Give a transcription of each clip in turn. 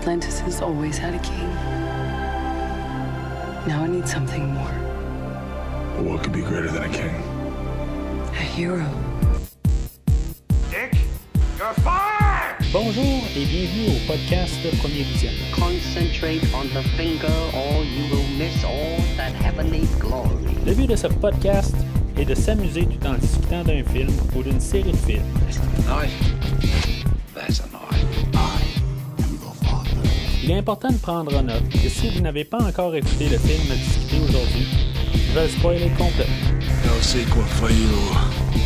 Atlantis has always had a king. Now it needs something more. But what could be greater than a king? A hero. Dick, you're fired! Bonjour et bienvenue au podcast Premier Visionnement. Concentrate on the finger or you will miss all that heavenly glory. Le but de ce podcast est de s'amuser tout en discutant d'un film ou d'une série de films. Il est important de prendre en note que si vous n'avez pas encore écouté le film discuté aujourd'hui, je vais le spoiler complètement.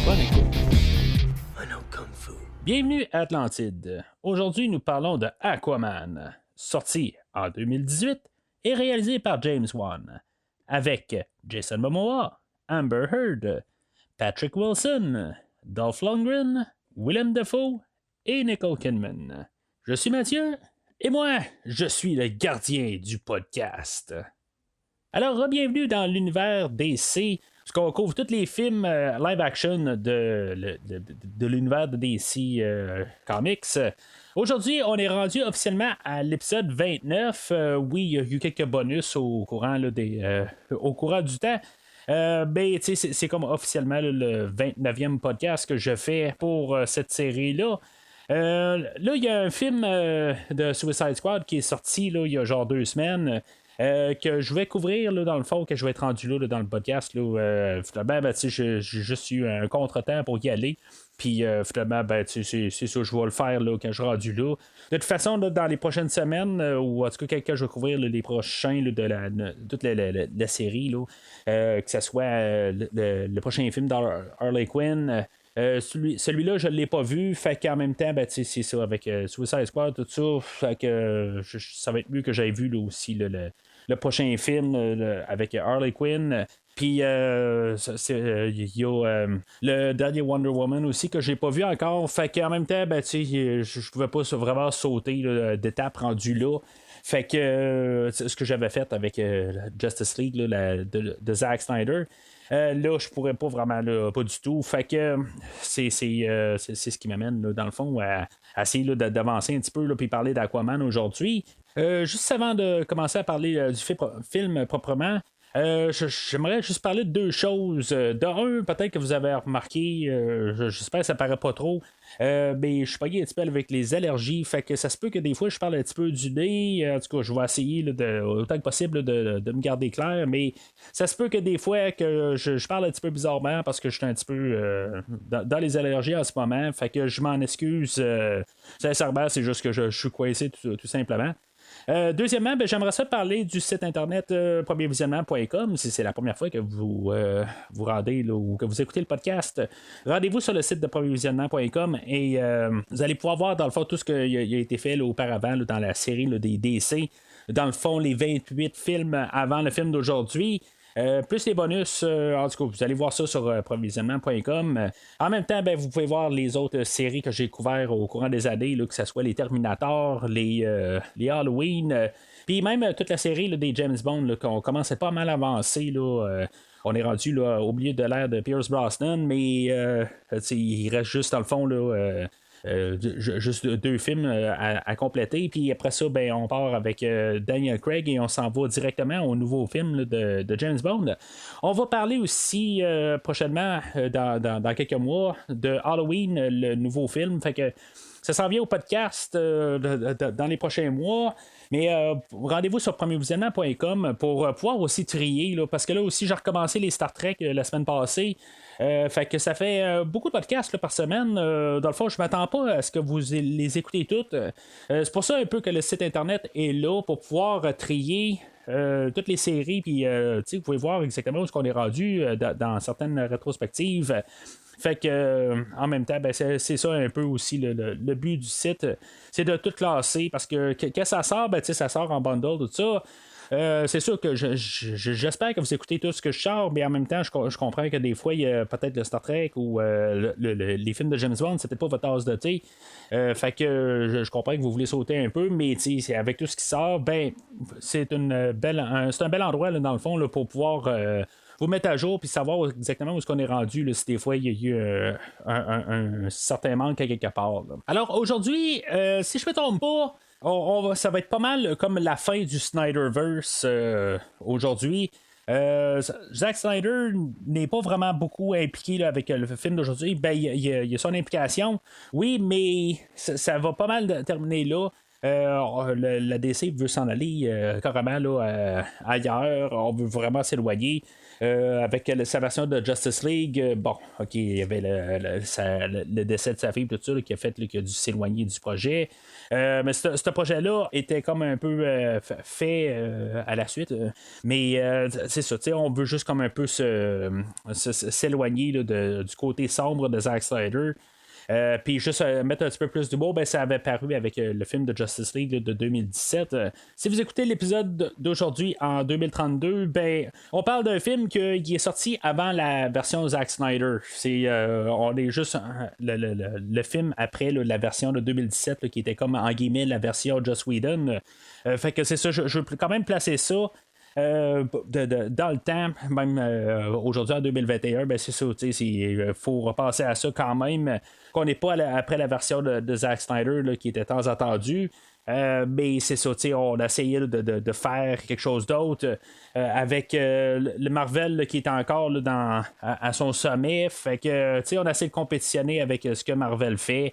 Bonne écoute. Bienvenue à Atlantide. Aujourd'hui, nous parlons de Aquaman, sorti en 2018 et réalisé par James Wan, avec Jason Momoa, Amber Heard, Patrick Wilson, Dolph Lundgren, Willem Dafoe et Nicole Kidman. Je suis Mathieu et moi, je suis le gardien du podcast. Alors, bienvenue dans l'univers DC, parce qu'on couvre tous les films live-action de l'univers de DC Comics. Aujourd'hui, on est rendu officiellement à l'épisode 29. Oui, il y a eu quelques bonus au courant du temps. Ben, c'est comme officiellement le 29e podcast que je fais pour cette série-là. Là, il y a un film de Suicide Squad qui est sorti là, il y a genre 2 semaines. Que je vais couvrir là, dans le fond, que je vais être rendu là, dans le podcast. Là, finalement, j'ai juste eu un contre-temps pour y aller. Puis finalement, c'est ça, je vais le faire là, quand je suis rendu là. De toute façon, là, dans les prochaines semaines, ou en tout cas, quand je vais couvrir là, les prochains là, de toute la série, là, que ce soit le prochain film d'Harley Quinn. Celui-là, je ne l'ai pas vu. Fait qu'en même temps, c'est ça, avec Suicide Squad, tout ça. Fait que ça va être mieux que j'aille vu là, aussi le prochain film avec Harley Quinn. Puis il y a le dernier Wonder Woman aussi que j'ai pas vu encore. Fait qu'en même temps, je pouvais pas vraiment sauter d'étape rendue là. Fait que c'est ce que j'avais fait avec Justice League là, de Zack Snyder. Là, je pourrais pas vraiment, là, pas du tout. Fait que c'est ce qui m'amène, là, dans le fond, à essayer là, d'avancer un petit peu, puis parler d'Aquaman aujourd'hui. Juste avant de commencer à parler du film proprement, j'aimerais juste parler de 2 choses. De un, peut-être que vous avez remarqué, j'espère que ça paraît pas trop, mais je suis pogné un petit peu avec les allergies, fait que ça se peut que des fois je parle un petit peu du nez. En tout cas, je vais essayer là, autant que possible là, de me garder clair, mais ça se peut que des fois que je parle un petit peu bizarrement parce que je suis un petit peu dans les allergies en ce moment, fait que je m'en excuse. Sincèrement, c'est juste que je suis coincé tout simplement. Deuxièmement, j'aimerais ça parler du site internet premiervisionnement.com. Si c'est la première fois que vous rendez là, ou que vous écoutez le podcast, rendez-vous sur le site de premiervisionnement.com et vous allez pouvoir voir dans le fond tout ce qui a été fait là, auparavant là, dans la série là, des DC. Dans le fond, les 28 films avant le film d'aujourd'hui. Plus les bonus, en tout cas, vous allez voir ça sur provisionnement.com. En même temps, vous pouvez voir les autres séries que j'ai couvertes au courant des années, là, que ce soit les Terminator, les Halloween, puis même toute la série là, des James Bond, là, qu'on commençait pas mal à avancer. Là, on est rendu là, au milieu de l'ère de Pierce Brosnan, mais il reste juste dans le fond là, juste 2 films à compléter, puis après ça on part avec Daniel Craig et on s'en va directement au nouveau film là, de James Bond. On va parler aussi prochainement dans quelques mois de Halloween, le nouveau film, fait que ça s'en vient au podcast dans les prochains mois. Mais rendez-vous sur premiervisionnement.com pour pouvoir aussi trier, là, parce que là aussi j'ai recommencé les Star Trek la semaine passée. Fait que ça fait beaucoup de podcasts là, par semaine. Dans le fond, je m'attends pas à ce que vous les écoutez toutes. C'est pour ça un peu que le site internet est là pour pouvoir trier toutes les séries. Puis vous pouvez voir exactement où est-ce qu'on est rendu dans certaines rétrospectives. Fait que en même temps, c'est ça un peu aussi le but du site, c'est de tout classer parce que quand ça sort, ça sort en bundle, tout ça. C'est sûr que j'espère que vous écoutez tout ce que je sors, mais en même temps, je comprends que des fois, il y a peut-être le Star Trek ou les films de James Bond, c'est peut-être pas votre tasse de thé. Fait que je comprends que vous voulez sauter un peu, mais avec tout ce qui sort, c'est un bel endroit là, dans le fond là, pour pouvoir vous mettre à jour puis savoir exactement où est-ce qu'on est rendu là, si des fois il y a eu un certain manque à quelque part. Là. Alors aujourd'hui, si je me trompe pas, ça va être pas mal comme la fin du Snyderverse aujourd'hui. Zack Snyder n'est pas vraiment beaucoup impliqué là, avec le film d'aujourd'hui. Ben, il y a son implication, oui, mais ça va pas mal terminer là. La DC veut s'en aller carrément là, ailleurs. On veut vraiment s'éloigner. Avec sa version de Justice League, bon, ok, il y avait le décès de sa fille, tout ça, là, qui a fait qu'il a dû s'éloigner du projet. Mais ce projet-là était comme un peu fait à la suite. Mais c'est ça, on veut juste comme un peu s'éloigner là, du côté sombre de Zack Snyder. Puis juste mettre un petit peu plus d'humour, ben, ça avait paru avec le film de Justice League là, de 2017. Si vous écoutez l'épisode d'aujourd'hui en 2032, ben, on parle d'un film qui est sorti avant la version Zack Snyder. On est juste le film après là, la version de 2017 là, qui était comme en guillemets la version Joss Whedon. Fait que c'est ça, je veux quand même placer ça. Dans le temps, même aujourd'hui en 2021, ben c'est ça, il faut repasser à ça quand même, qu'on n'est pas après la version de Zack Snyder là, qui était tant attendu. Mais c'est ça, on a essayé là, de faire quelque chose d'autre avec le Marvel là, qui est encore là, à son sommet. Fait que on a essayé de compétitionner avec ce que Marvel fait.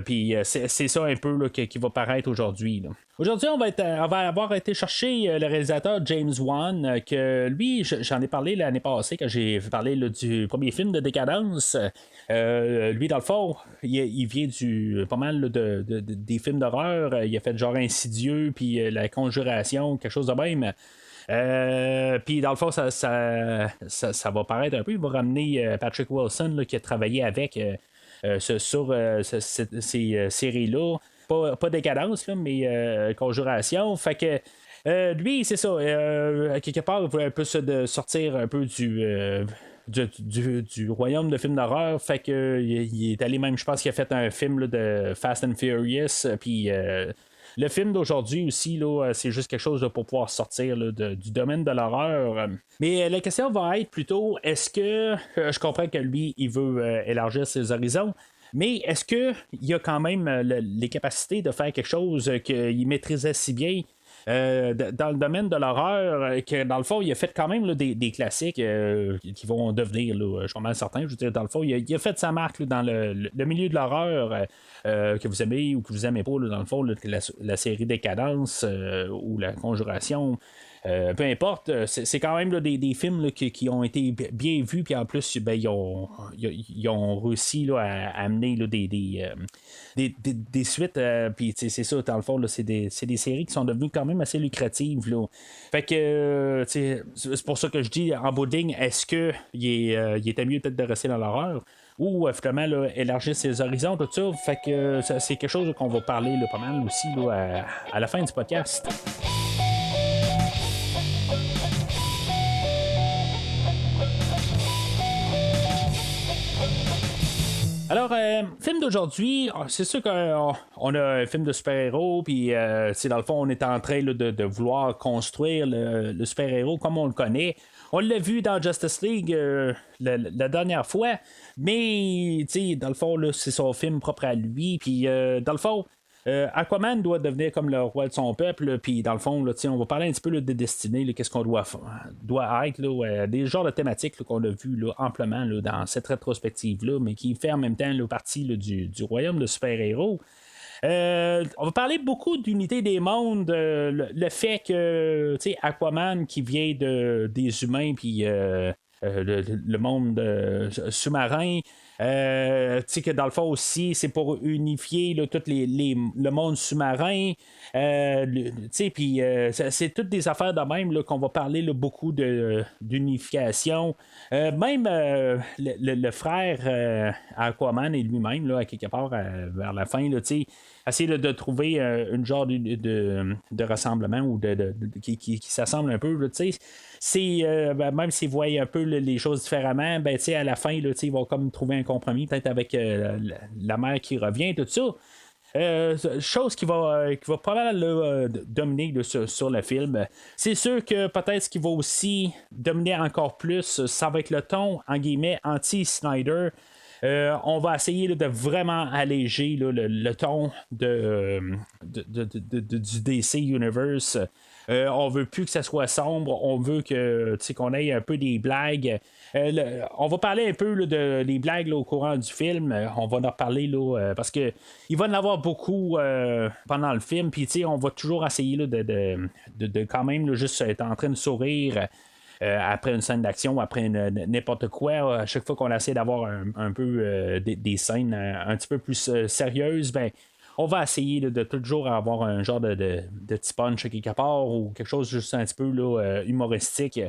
Puis c'est ça un peu là, qui va paraître aujourd'hui. Là. Aujourd'hui, on va avoir été chercher le réalisateur James Wan, que lui, j'en ai parlé l'année passée quand j'ai parlé là, du premier film de Décadence. Lui, dans le fond, il vient pas mal là, des films d'horreur. Il a fait genre Insidieux, puis La Conjuration, quelque chose de même. Puis dans le fond, ça va paraître un peu. Il va ramener Patrick Wilson là, qui a travaillé avec sur ces séries-là. Pas Décadence, là, mais Conjuration. Fait que lui, c'est ça. Quelque part, il voulait un peu sortir un peu du royaume de films d'horreur. Fait que il est allé même, je pense qu'il a fait un film là, de Fast and Furious. Puis le film d'aujourd'hui aussi, là, c'est juste quelque chose là, pour pouvoir sortir là, du domaine de l'horreur. Mais la question va être plutôt, est-ce que je comprends que lui, il veut élargir ses horizons, mais est-ce qu'il y a quand même les capacités de faire quelque chose qu'il maîtrisait si bien dans le domaine de l'horreur, que dans le fond, il a fait quand même là, des classiques qui vont devenir, là, je suis pas mal certain, je veux dire, dans le fond, il a fait sa marque là, dans le milieu de l'horreur, que vous aimez ou que vous aimez pas, là, dans le fond, là, la série Décadence ou La Conjuration. Peu importe, c'est quand même là, des films là, qui ont été bien vus, puis en plus, ben, ils ont réussi là, à amener là, des suites, puis c'est ça, dans le fond, là, c'est des séries qui sont devenues quand même assez lucratives. Là. Fait que c'est pour ça que je dis, en bout de ligne, est-ce qu'il était mieux peut-être de rester dans l'horreur? Ou finalement là, élargir ses horizons, tout ça. Fait que c'est quelque chose qu'on va parler là, pas mal aussi là, à la fin du podcast. Alors, film d'aujourd'hui, c'est sûr qu'on a un film de super-héros, puis dans le fond, on est en train là, de vouloir construire le super-héros comme on le connaît. On l'a vu dans Justice League la dernière fois, mais dans le fond, là, c'est son film propre à lui, puis dans le fond, Aquaman doit devenir comme le roi de son peuple, puis dans le fond, là, on va parler un petit peu là, de destinée, là, qu'est-ce qu'on doit être, là, des genres de thématiques là, qu'on a vu là, amplement là, dans cette rétrospective-là, mais qui fait en même temps là, partie là, du royaume de super-héros. On va parler beaucoup d'unité des mondes, le fait que Aquaman qui vient des humains, puis le monde sous-marin. Que dans le fond aussi, c'est pour unifier là, tout le monde sous-marin. Puis c'est toutes des affaires de même là, qu'on va parler là, beaucoup d'unification. Même le frère Aquaman et lui-même, là, à quelque part vers la fin, là, essayer de trouver une genre de rassemblement ou qui s'assemble un peu. Là, même s'ils voient un peu les choses différemment, ben, à la fin, là, ils vont comme trouver un compromis, peut-être avec la mère qui revient, tout ça. Chose qui va pas mal dominer là, sur le film. C'est sûr que peut-être ce qui va aussi dominer encore plus, ça va être le ton, en guillemets, anti-Snyder. On va essayer là, de vraiment alléger là, le ton du DC Universe. On veut plus que ça soit sombre, on veut qu'on ait un peu des blagues. On va parler un peu là, des blagues là, au courant du film. On va en reparler là, parce que il va en avoir beaucoup pendant le film. Puis on va toujours essayer là, de quand même là, juste être en train de sourire. Après une scène d'action, après n'importe quoi, à chaque fois qu'on essaie d'avoir un peu des scènes un petit peu plus sérieuses, ben on va essayer là, de toujours avoir un genre de petit punch quelque part ou quelque chose juste un petit peu là, humoristique.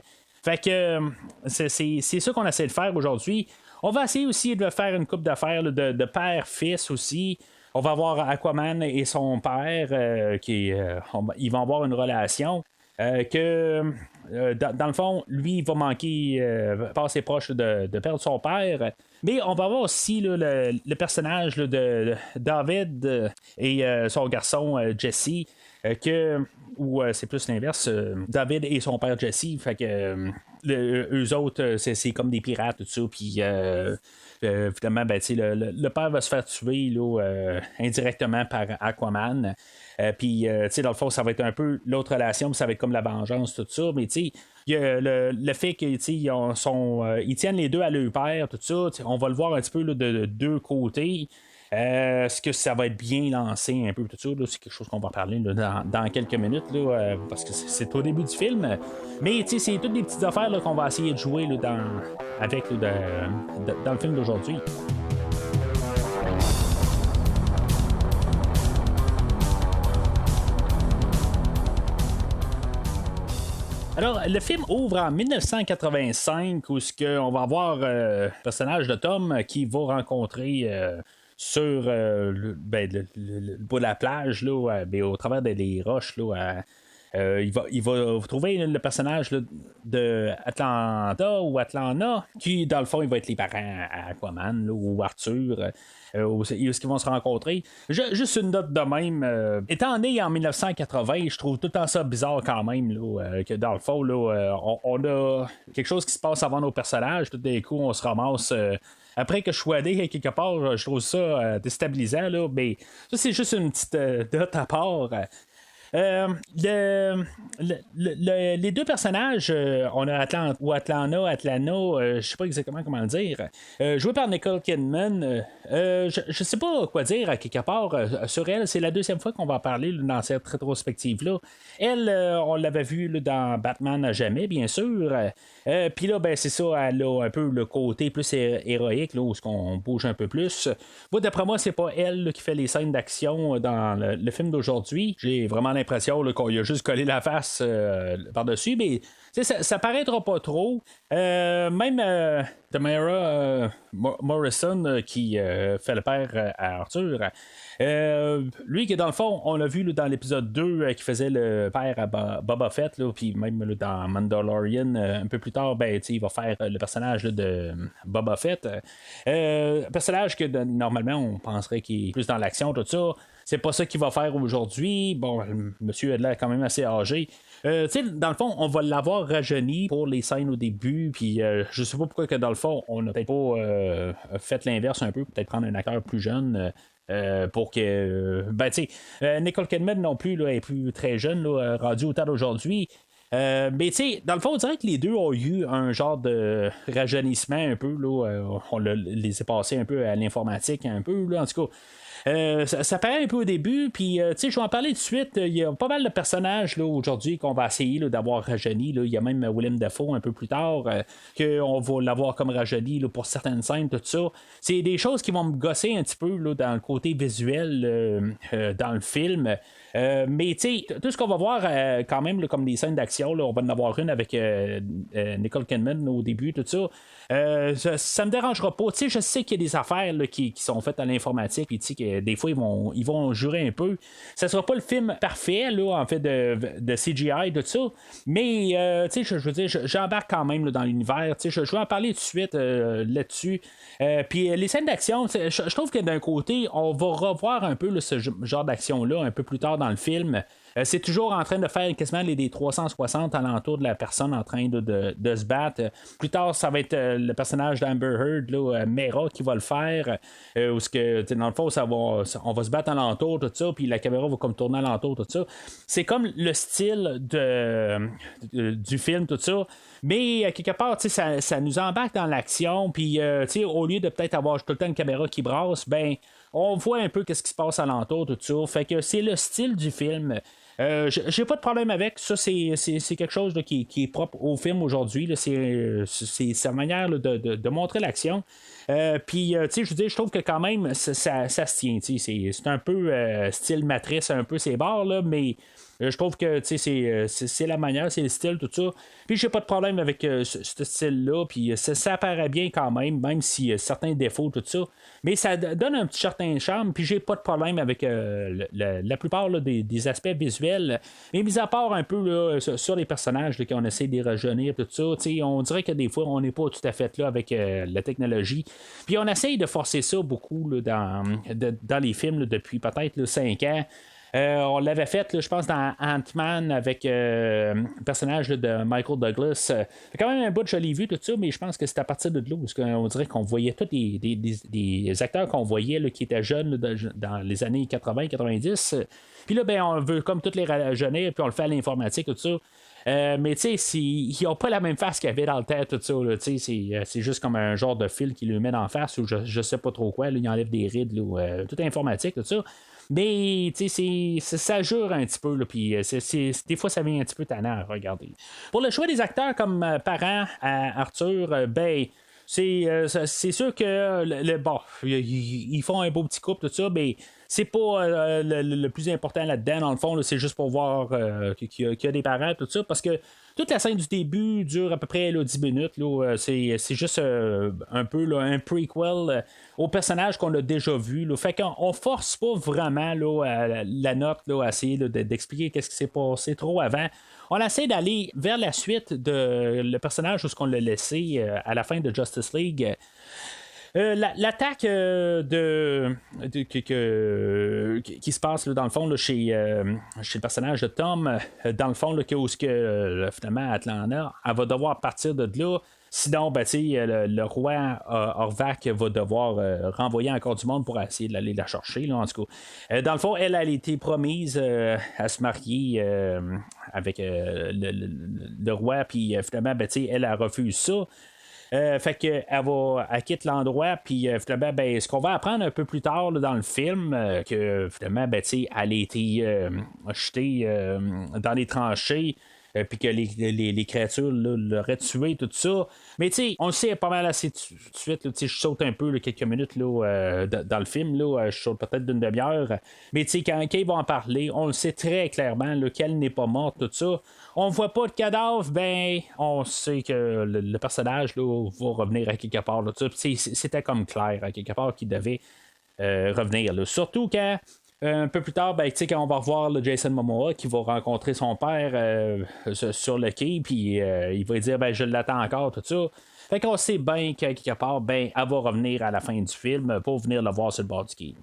Fait que c'est ça qu'on essaie de faire aujourd'hui. On va essayer aussi de faire une coupe d'affaires là, de père-fils aussi. On va avoir Aquaman et son père ils vont avoir une relation. Dans le fond, lui, il va manquer, pas assez proche de perdre son père. Mais on va avoir aussi là, le personnage là, de David et son garçon Jesse, où c'est plus l'inverse. David et son père Jesse, fait que eux autres, c'est comme des pirates, tout ça. Puis finalement, ben, le père va se faire tuer là, indirectement par Aquaman. Puis, dans le fond, ça va être un peu l'autre relation, ça va être comme la vengeance, tout ça. Mais, il y a le fait qu'ils ils tiennent les deux à leur père, tout ça. On va le voir un petit peu là, de deux côtés. Est-ce que ça va être bien lancé un peu tout ça? Là, c'est quelque chose qu'on va parler là, dans quelques minutes, là, parce que c'est au début du film. Mais c'est toutes des petites affaires là, qu'on va essayer de jouer là, dans le film d'aujourd'hui. Alors, le film ouvre en 1985 où on va avoir le personnage de Tom qui va rencontrer sur le bout de la plage, là, au travers des roches. Là, il va trouver le personnage là, de Atlanta ou Atlanta, qui, dans le fond, il va être les parents à Aquaman là, ou Arthur. Où est-ce qu'ils vont se rencontrer. Juste une note de même. Étant né en 1980, je trouve tout le temps ça bizarre quand même, là, que dans le fond, là, on a quelque chose qui se passe avant nos personnages. Tout d'un coup, on se ramasse... après que je sois né quelque part, je trouve ça déstabilisant, là, mais ça, c'est juste une petite note à part. Les deux personnages, on a Atlanta, je sais pas exactement comment le dire, joué par Nicole Kidman. Je sais pas quoi dire à quelque part sur elle. C'est la deuxième fois qu'on va en parler là, dans cette rétrospective-là. Elle, on l'avait vu là, dans Batman à jamais, bien sûr. Puis là, ben, c'est ça, elle a un peu le côté plus héroïque, là, où on bouge un peu plus. Moi, d'après moi, c'est pas elle là, qui fait les scènes d'action dans le film d'aujourd'hui. J'ai vraiment l'impression là, qu'on lui a juste collé la face par-dessus, mais ça paraîtra pas trop. Même Tamara Morrison qui fait le père à Arthur, lui qui dans le fond, on l'a vu là, dans l'épisode 2 qui faisait le père à Boba Fett, puis même là, dans Mandalorian un peu plus tard, ben, il va faire le personnage là, de Boba Fett, personnage que normalement on penserait qu'il est plus dans l'action, tout ça. C'est pas ça qu'il va faire aujourd'hui. Bon, le monsieur est là quand même assez âgé. Dans le fond, on va l'avoir rajeuni pour les scènes au début, puis je sais pas pourquoi que dans le fond, on n'a peut-être pas fait l'inverse un peu, peut-être prendre un acteur plus jeune. Pour que Nicole Kidman non plus là, est plus très jeune là, rendu au temps d'aujourd'hui. Mais dans le fond, on dirait que les deux ont eu un genre de rajeunissement un peu là, on les a passés un peu à l'informatique un peu là, en tout cas. Ça paraît un peu au début, puis je vais en parler tout de suite. Il y a pas mal de personnages là, aujourd'hui qu'on va essayer là, d'avoir rajeuni. Là. Il y a même Willem Dafoe un peu plus tard, qu'on va l'avoir comme rajeuni là, pour certaines scènes, tout ça. C'est des choses qui vont me gosser un petit peu là, dans le côté visuel dans le film. Mais tout ce qu'on va voir quand même là, comme des scènes d'action, là, on va en avoir une avec Nicole Kidman au début, tout ça. Ça me dérangera pas. Je sais qu'il y a des affaires là, qui sont faites à l'informatique, puis des fois, ils vont jurer un peu. Ça sera pas le film parfait, là, en fait, de CGI, de tout ça, mais, je veux dire, j'embarque quand même là, dans l'univers. Je vais en parler tout de suite là-dessus. Puis les scènes d'action, je trouve que d'un côté, on va revoir un peu là, ce genre d'action-là un peu plus tard dans le film. C'est toujours en train de faire quasiment les 360 alentour de la personne en train de se battre. Plus tard, ça va être le personnage d'Amber Heard, là, Mera, qui va le faire. Où dans le fond, on va se battre alentour, tout ça, puis la caméra va comme tourner alentour, tout ça. C'est comme le style du film, tout ça. Mais quelque part, ça nous embarque dans l'action, puis au lieu de peut-être avoir tout le temps une caméra qui brasse, ben on voit un peu qu'est-ce qui se passe alentour, tout ça. Fait que c'est le style du film. J'ai pas de problème avec ça, c'est quelque chose là, qui est propre au film aujourd'hui. Là, c'est sa manière là, de montrer l'action. Puis, je veux dire, je trouve que quand même, ça se tient. C'est un peu style matrice, un peu ses bords, là, mais je trouve que c'est la manière, c'est le style, tout ça. Puis j'ai pas de problème avec ce style-là. Puis ça paraît bien quand même si certains défauts, tout ça. Mais ça donne un petit certain charme. Puis j'ai pas de problème avec la plupart là, des aspects visuels. Mais mis à part un peu là, sur les personnages là, qu'on essaie de les rajeunir, tout ça, on dirait que des fois, on n'est pas tout à fait là avec la technologie. Puis on essaye de forcer ça beaucoup là, dans les films là, depuis peut-être 5 ans. On l'avait fait, là, je pense, dans Ant-Man avec le personnage là, de Michael Douglas. Fait quand même un bout de je l'ai vu, tout ça, mais je pense que c'est à partir de là où on dirait qu'on voyait tous des acteurs qu'on voyait là, qui étaient jeunes là, dans les années 80-90. Puis là, ben, on veut comme toutes les rajeunir, puis on le fait à l'informatique, tout ça. Mais tu sais, ils n'ont pas la même face qu'il y avait dans le tête, tout ça. Là, c'est juste comme un genre de fil qui lui met en face ou je sais pas trop quoi. Là, il enlève des rides, là, tout informatique, tout ça. Mais ça jure un petit peu, là, puis des fois ça vient un petit peu tannant à regarder. Pour le choix des acteurs comme parents à Arthur, ben c'est sûr que bon, ils font un beau petit couple, tout ça, mais c'est pas le plus important là-dedans, dans le fond, là, c'est juste pour voir qu'il y a des parents, tout ça, parce que toute la scène du début dure à peu près là, 10 minutes. Là, c'est juste un peu là, un prequel au personnage qu'on a déjà vu. Là. Fait qu'on force pas vraiment là, la note là, à essayer là, d'expliquer qu'est-ce qui s'est passé trop avant. On essaie d'aller vers la suite de le personnage où ce qu'on l'a laissé à la fin de Justice League. L'attaque qui se passe là, dans le fond là, chez le personnage de Tom, dans le fond là, où finalement Atlanta elle va devoir partir de là. Sinon, ben, le roi Orvac va devoir renvoyer encore du monde pour essayer d'aller la chercher. Là, en tout cas. Dans le fond, elle a été promise à se marier avec le roi, puis finalement, ben, elle refuse ça. Fait qu'elle quitte l'endroit, puis finalement, ben, ce qu'on va apprendre un peu plus tard là, dans le film, que finalement, ben, elle a été jetée dans les tranchées. Puis que les créatures là, l'auraient tué, tout ça. Mais tu sais, on le sait pas mal assez tout de suite. Là, je saute un peu là, quelques minutes là, dans le film. Là, je saute peut-être d'une demi-heure. Mais tu sais, quand ils vont en parler, on le sait très clairement là, qu'elle n'est pas morte, tout ça. On voit pas de cadavre, ben on sait que le personnage là, va revenir à quelque part. Là, c'était comme clair à quelque part qu'il devait revenir. Là. Surtout quand. Un peu plus tard, ben, quand on va revoir là, Jason Momoa qui va rencontrer son père sur le quai, puis il va dire ben, je l'attends encore, tout ça. Fait qu'on sait bien qu'à quelque part, ben, elle va revenir à la fin du film pour venir le voir sur le bord du quai.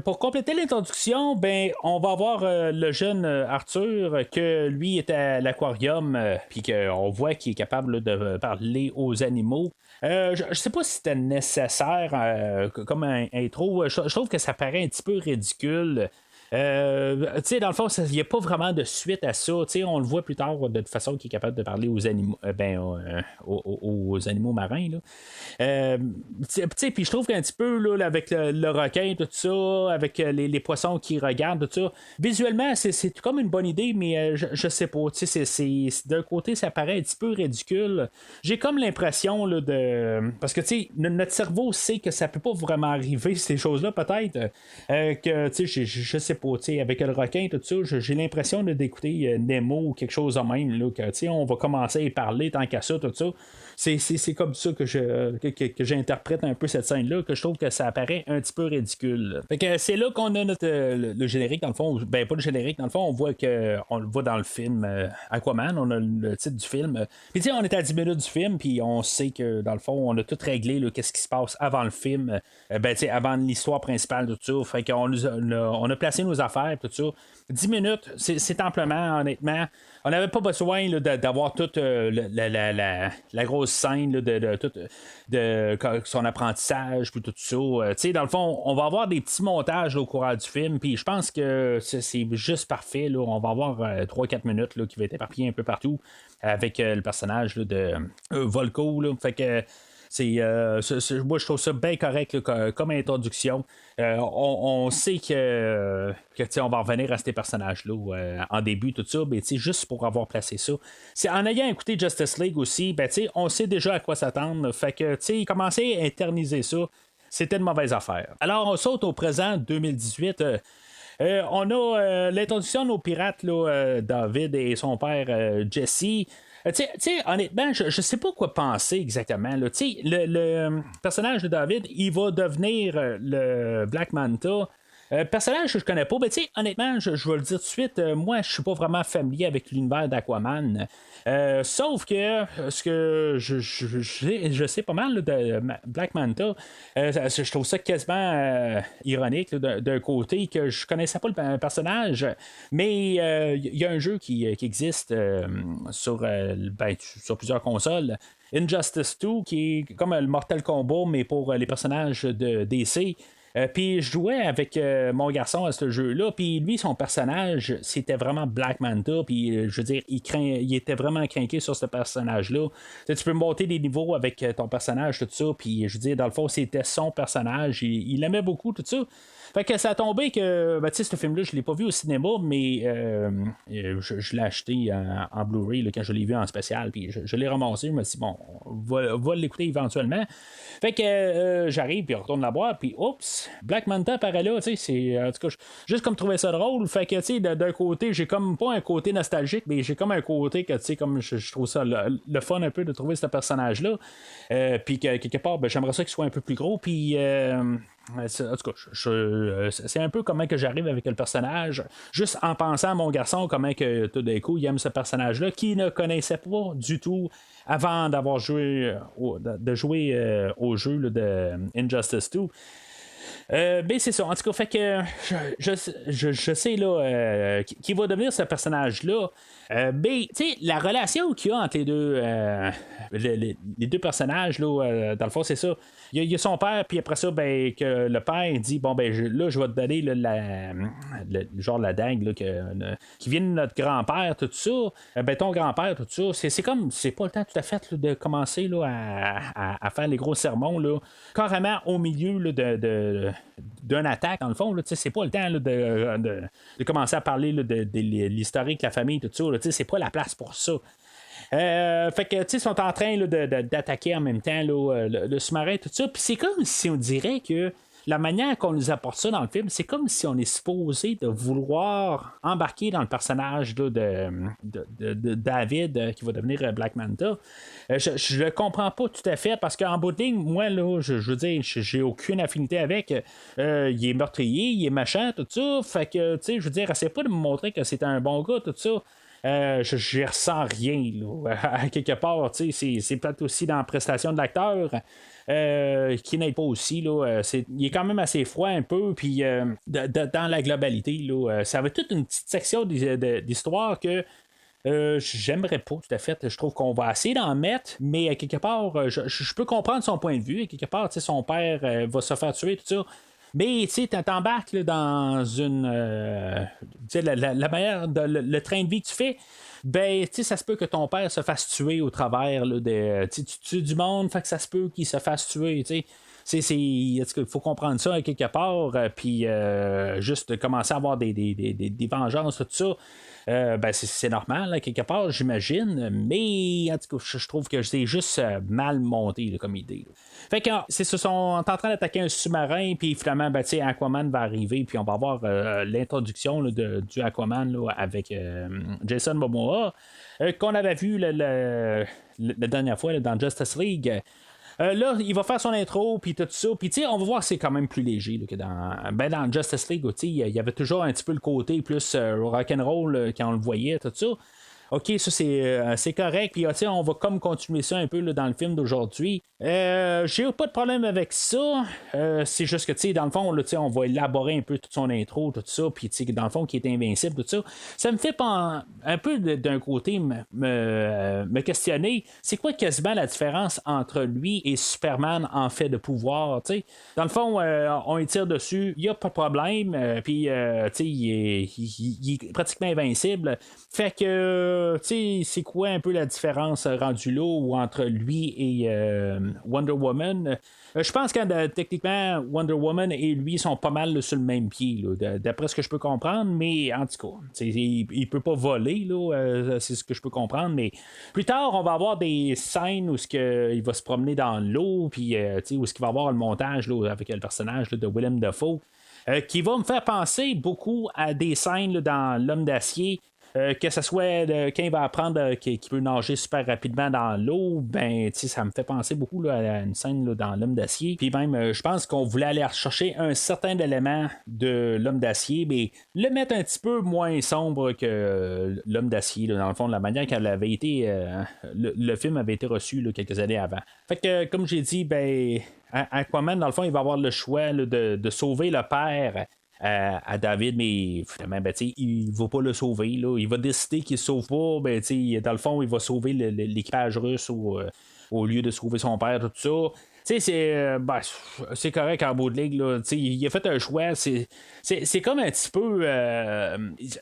Pour compléter l'introduction, ben, on va voir le jeune Arthur que lui est à l'aquarium puis qu'on voit qu'il est capable de parler aux animaux. Je sais pas si c'était nécessaire comme un intro. Je trouve que ça paraît un petit peu ridicule. Dans le fond, il n'y a pas vraiment de suite à ça. On le voit plus tard de toute façon qu'il est capable de parler aux animaux, aux animaux marins. Puis je trouve qu'un petit peu là, avec le requin, tout ça, avec les poissons qui regardent, tout ça, visuellement, c'est comme une bonne idée, mais je sais pas. D'un côté, ça paraît un petit peu ridicule. J'ai comme l'impression là, parce que notre cerveau sait que ça peut pas vraiment arriver, ces choses-là, peut-être. Que je sais pas. pas, tu sais, avec le requin, tout ça, j'ai l'impression d'écouter Nemo ou quelque chose de même, là, que, tu sais, on va commencer à y parler tant qu'à ça, tout ça. C'est comme ça que j'interprète un peu cette scène-là, que je trouve que ça apparaît un petit peu ridicule. Fait que c'est là qu'on a notre le générique, dans le fond. Ben, pas le générique, dans le fond, on voit on le voit dans le film Aquaman, on a le titre du film. Puis tu sais, on est à 10 minutes du film, puis on sait que, dans le fond, on a tout réglé, là, qu'est-ce qui se passe avant le film, ben, tu sais, avant l'histoire principale, tout ça. Fait qu'on on a placé nos affaires, tout ça. 10 minutes, c'est amplement, honnêtement. On n'avait pas besoin là, d'avoir toute la grosse scène là, de son apprentissage puis tout ça. Tu sais, dans le fond, on va avoir des petits montages là, au courant du film, puis je pense que c'est juste parfait. Là. On va avoir 3-4 minutes là, qui va être éparpillé un peu partout avec le personnage là, de Volko. Là. Fait que moi, je trouve ça bien correct là, comme introduction. On sait que on va revenir à ces personnages-là en début, tout ça, mais juste pour avoir placé ça. En ayant écouté Justice League aussi, ben, on sait déjà à quoi s'attendre. Fait que commencer à éterniser ça, c'était une mauvaise affaire. Alors, on saute au présent 2018. On a l'introduction de nos pirates, là, David et son père Jesse. Tu sais, honnêtement, je sais pas quoi penser exactement. Le personnage de David, il va devenir le Black Manta. Personnage que je connais pas, mais honnêtement, je vais le dire tout de suite, moi, je suis pas vraiment familier avec l'univers d'Aquaman. Sauf que ce que je sais pas mal là, de Black Manta, je trouve ça quasiment ironique là, d'un côté que je connaissais pas le personnage, mais il y a un jeu qui existe sur plusieurs consoles. Injustice 2, qui est comme le Mortal Kombat, mais pour les personnages de DC. Puis je jouais avec mon garçon à ce jeu-là, puis lui, son personnage, c'était vraiment Black Manta, puis je veux dire, il était vraiment craqué sur ce personnage-là. Tu peux monter des niveaux avec ton personnage, tout ça, puis je veux dire, dans le fond, c'était son personnage, il l'aimait beaucoup, tout ça. Fait que ça a tombé que, ce film-là, je l'ai pas vu au cinéma, mais je l'ai acheté en Blu-ray là, quand je l'ai vu en spécial, puis je l'ai ramassé, je me suis dit, bon, on va l'écouter éventuellement. Fait que j'arrive, puis on retourne la boîte, puis oups, Black Manta apparaît là, tu sais, c'est, en tout cas, juste comme trouver ça drôle. Fait que, tu sais, d'un côté, j'ai comme pas un côté nostalgique, mais j'ai comme un côté que, tu sais, comme je trouve ça le fun un peu de trouver ce personnage-là. Puis que quelque part, j'aimerais ça qu'il soit un peu plus gros, puis en tout cas, c'est un peu comment que j'arrive avec le personnage, juste en pensant à mon garçon, comment que tout d'un coup il aime ce personnage-là, qui ne connaissait pas du tout avant d'avoir joué au jeu là, de Injustice 2. Ben c'est ça, en tout cas, fait que je sais là qui va devenir ce personnage-là. Ben, tu sais, la relation qu'il y a entre les deux personnages, là, dans le fond, c'est ça. Il y a son père, puis après ça, ben, que le père dit bon, ben, là, je vais te donner genre la dague là, qui vient de notre grand-père, tout ça. Ben, ton grand-père, tout ça. C'est comme, c'est pas le temps tout à fait là, de commencer là, à faire les gros sermons, là, carrément au milieu là, d'une attaque, dans le fond. Là, c'est pas le temps là, de commencer à parler là, de l'historique, la famille, tout ça. Là, c'est pas la place pour ça. Fait que, tu sais, ils sont en train là, d'attaquer en même temps là, le sous-marin, tout ça. Puis c'est comme si on dirait que la manière qu'on nous apporte ça dans le film, c'est comme si on est supposé de vouloir embarquer dans le personnage là, de David qui va devenir Black Manta. Je le comprends pas tout à fait parce qu'en bout de ligne, moi, là, je veux dire, j'ai aucune affinité avec. Il est meurtrier, il est machin, tout ça. Fait que, tu sais, je veux dire, essaie pas de me montrer que c'est un bon gars, tout ça. Je ressens rien là, à quelque part, c'est peut-être aussi dans la prestation de l'acteur qui n'aide pas aussi là, il est quand même assez froid un peu, puis dans la globalité là, ça avait toute une petite section d'histoire que j'aimerais pas tout à fait. Je trouve qu'on va essayer d'en mettre, mais à quelque part je peux comprendre son point de vue. À quelque part, son père va se faire tuer, tout ça. Mais tu sais, t'embarques là, dans une la manière le train de vie que tu fais, ben tu sais, ça se peut que ton père se fasse tuer au travers là, tu tues du monde, fait que ça se peut qu'il se fasse tuer, tu sais. Il faut comprendre ça quelque part, puis juste commencer à avoir des vengeances, tout ça. C'est normal, là, quelque part, j'imagine, mais en tout cas, je trouve que c'est juste mal monté là, comme idée. Là. Fait que c'est ça, sont en train d'attaquer un sous-marin, puis finalement, Aquaman va arriver, puis on va avoir l'introduction là, du Aquaman là, avec Jason Momoa, qu'on avait vu la dernière fois là, dans Justice League. Là, il va faire son intro, puis tout ça. Puis, tu sais, on va voir que c'est quand même plus léger là, que dans Justice League. Il y avait toujours un petit peu le côté plus rock'n'roll quand on le voyait, tout ça. OK, ça c'est correct. Puis on va comme continuer ça un peu là, dans le film d'aujourd'hui. J'ai pas de problème avec ça. C'est juste que, tu sais, dans le fond, là, on va élaborer un peu toute son intro, tout ça. Puis, tu sais, dans le fond, qui est invincible, tout ça. Ça me fait un peu d'un côté me questionner. C'est quoi quasiment la différence entre lui et Superman en fait de pouvoir, tu sais? Dans le fond, on y tire dessus, il n'y a pas de problème. Puis, tu sais, il est pratiquement invincible. Fait que, tu sais, c'est quoi un peu la différence rendue là ou entre lui et Wonder Woman? Je pense que techniquement, Wonder Woman et lui sont pas mal là, sur le même pied, là, d'après ce que je peux comprendre, mais en tout cas, il peut pas voler, là, c'est ce que je peux comprendre, mais plus tard, on va avoir des scènes où il va se promener dans l'eau, puis où il va avoir le montage là, avec le personnage là, de Willem Dafoe, qui va me faire penser beaucoup à des scènes là, dans L'Homme d'acier. Que ce soit quand il va apprendre qu'il peut nager super rapidement dans l'eau, ça me fait penser beaucoup là, à une scène là, dans L'Homme d'acier. Puis même, je pense qu'on voulait aller chercher un certain élément de L'Homme d'acier, mais le mettre un petit peu moins sombre que L'Homme d'acier, là, dans le fond, de la manière qu'elle avait été. Le film avait été reçu là, quelques années avant. Fait que, comme j'ai dit, Aquaman, dans le fond, il va avoir le choix là, de sauver le père. À David, mais finalement, il ne va pas le sauver. Là. Il va décider qu'il ne se sauve pas. Dans le fond, il va sauver l'équipage russe au lieu de sauver son père, tout ça. C'est correct en bout de ligue. Là. Il a fait un choix. C'est comme un petit peu.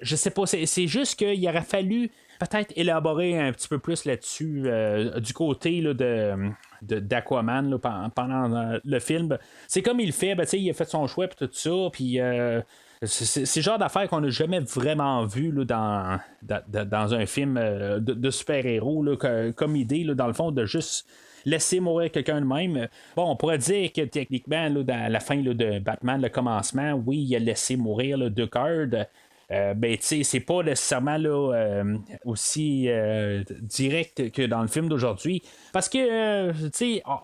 Je sais pas. C'est juste qu'il aurait fallu peut-être élaborer un petit peu plus là-dessus du côté là, d'Aquaman là, pendant le film. C'est comme il le fait, il a fait son choix puis tout ça, puis c'est le genre d'affaire qu'on n'a jamais vraiment vu là, dans un film de super-héros là, comme idée, là, dans le fond, de juste laisser mourir quelqu'un de même. Bon, on pourrait dire que techniquement, là, dans la fin là, de Batman, le commencement, oui, il a laissé mourir là, Deckard. C'est pas nécessairement là, aussi direct que dans le film d'aujourd'hui. Parce que,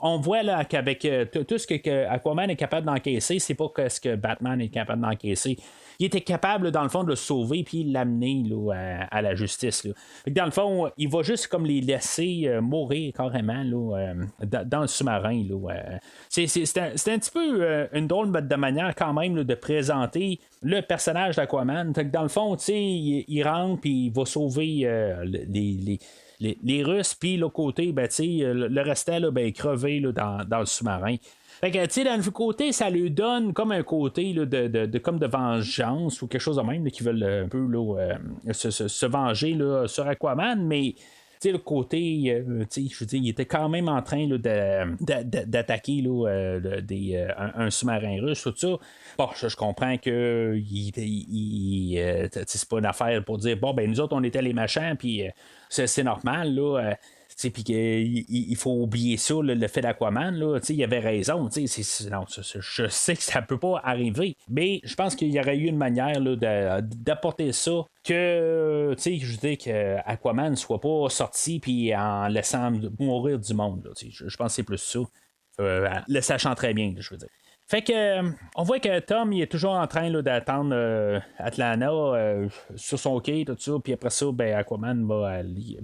on voit là, qu'avec tout ce que Aquaman est capable d'encaisser, c'est pas ce que Batman est capable d'encaisser. Il était capable, dans le fond, de le sauver puis l'amener là, à la justice. Là. Fait que dans le fond, il va juste comme les laisser mourir carrément là, dans le sous-marin. Là, c'est un petit peu une drôle de manière quand même là, de présenter le personnage d'Aquaman. Fait que dans le fond, il rentre puis il va sauver les Russes, puis l'autre côté, le restant là, crevé là, dans le sous-marin. Fait que, tu sais, dans le côté, ça lui donne comme un côté là, comme de vengeance ou quelque chose de même là, qui veulent un peu là, se venger là, sur Aquaman, mais tu sais, le côté, je veux dire, il était quand même en train là, d'attaquer là, un sous-marin russe, tout ça. Bon, je comprends que c'est pas une affaire pour dire, bon, nous autres, on était les machins, puis c'est normal, là. Puis il faut oublier ça, le fait d'Aquaman, là, il avait raison. Je sais que ça peut pas arriver, mais je pense qu'il y aurait eu une manière là, d'apporter ça que, je dis que Aquaman soit pas sorti puis en laissant mourir du monde. Là, je pense que c'est plus ça. Le sachant très bien, je veux dire. Fait que on voit que Tom il est toujours en train là, d'attendre Atlanta sur son quai, tout ça, puis après ça, Aquaman va aller.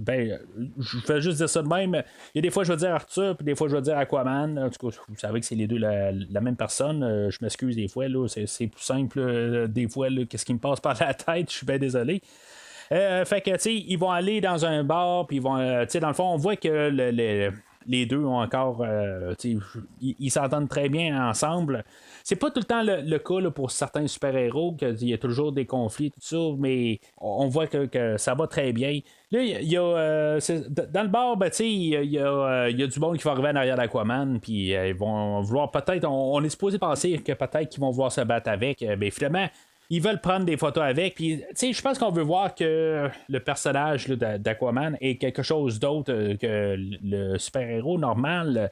Je vais juste dire ça de même. Il y a des fois je vais dire Arthur, puis des fois je vais dire Aquaman. En tout cas, vous savez que c'est les deux la même personne. Je m'excuse des fois, là, c'est plus simple des fois, là, qu'est-ce qui me passe par la tête, je suis bien désolé. Fait que, ils vont aller dans un bar, puis ils vont, dans le fond, on voit que les deux ont encore, ils s'entendent très bien ensemble. C'est pas tout le temps le cas là, pour certains super-héros, qu'il y a toujours des conflits, tout ça, mais on voit que ça va très bien. Là, il y a dans le bar, il y a du monde qui va arriver en arrière d'Aquaman, puis ils vont vouloir peut-être, on est supposé penser que peut-être qu'ils vont vouloir se battre avec, mais finalement, ils veulent prendre des photos avec. Puis, je pense qu'on veut voir que le personnage là, d'Aquaman est quelque chose d'autre que le super-héros normal.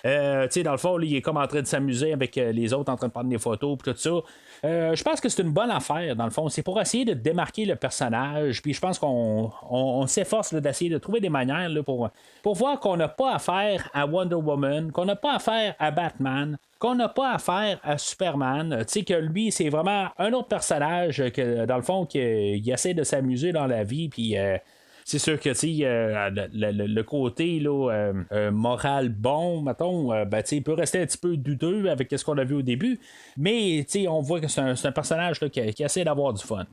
Dans le fond, là, il est comme en train de s'amuser avec les autres, en train de prendre des photos, puis tout ça. Je pense que c'est une bonne affaire, dans le fond. C'est pour essayer de démarquer le personnage. Puis je pense qu'on s'efforce là, d'essayer de trouver des manières là, pour voir qu'on n'a pas affaire à Wonder Woman, qu'on n'a pas affaire à Batman, qu'on n'a pas affaire à Superman. Tu sais, que lui, c'est vraiment un autre personnage que, dans le fond, qu'il essaie de s'amuser dans la vie, puis c'est sûr que le côté là, moral bon, mettons, il peut rester un petit peu douteux avec ce qu'on a vu au début, mais on voit que c'est un personnage là, qui essaie d'avoir du fun.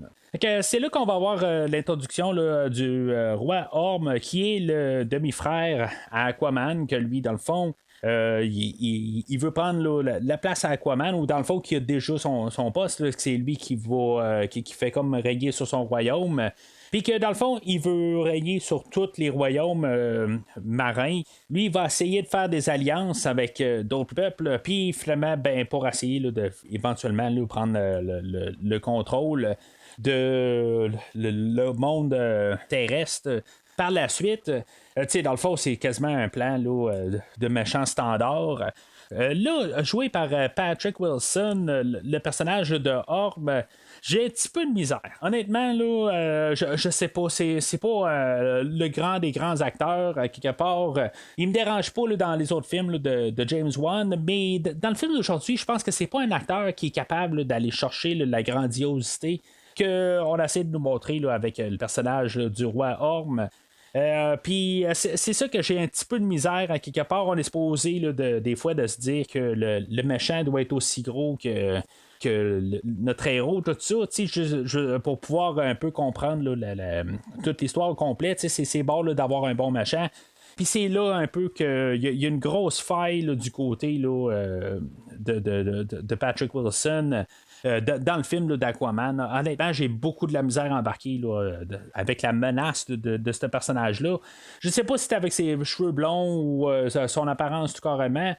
C'est là qu'on va avoir l'introduction là, du roi Orm, qui est le demi-frère à Aquaman, que lui, dans le fond, il veut prendre là, la place à Aquaman, ou dans le fond qui a déjà son poste, là, c'est lui qui va qui fait comme régner sur son royaume. Puis que dans le fond, il veut régner sur tous les royaumes marins. Lui, il va essayer de faire des alliances avec d'autres peuples. Puis finalement, pour essayer là, de éventuellement là, prendre le contrôle de le monde terrestre. Par la suite, dans le fond, c'est quasiment un plan là, de méchant standard. Là, joué par Patrick Wilson, le personnage de Orm, j'ai un petit peu de misère. Honnêtement, là, je sais pas, c'est pas le grand des grands acteurs, quelque part. Il me dérange pas là, dans les autres films là, de James Wan, mais dans le film d'aujourd'hui, je pense que c'est pas un acteur qui est capable là, d'aller chercher là, la grandiosité qu'on essaie de nous montrer là, avec le personnage là, du roi Orm. Puis c'est ça que j'ai un petit peu de misère à quelque part. On est supposé là, des fois de se dire que le méchant doit être aussi gros que notre héros, tout ça, pour pouvoir un peu comprendre là, toute l'histoire complète, c'est bon là, d'avoir un bon méchant. Puis c'est là un peu qu'il y a une grosse faille là, du côté là, de Patrick Wilson. Dans le film là, d'Aquaman, honnêtement, j'ai beaucoup de la misère embarquée là, avec la menace de ce personnage-là. Je ne sais pas si c'est avec ses cheveux blonds ou son apparence tout carrément.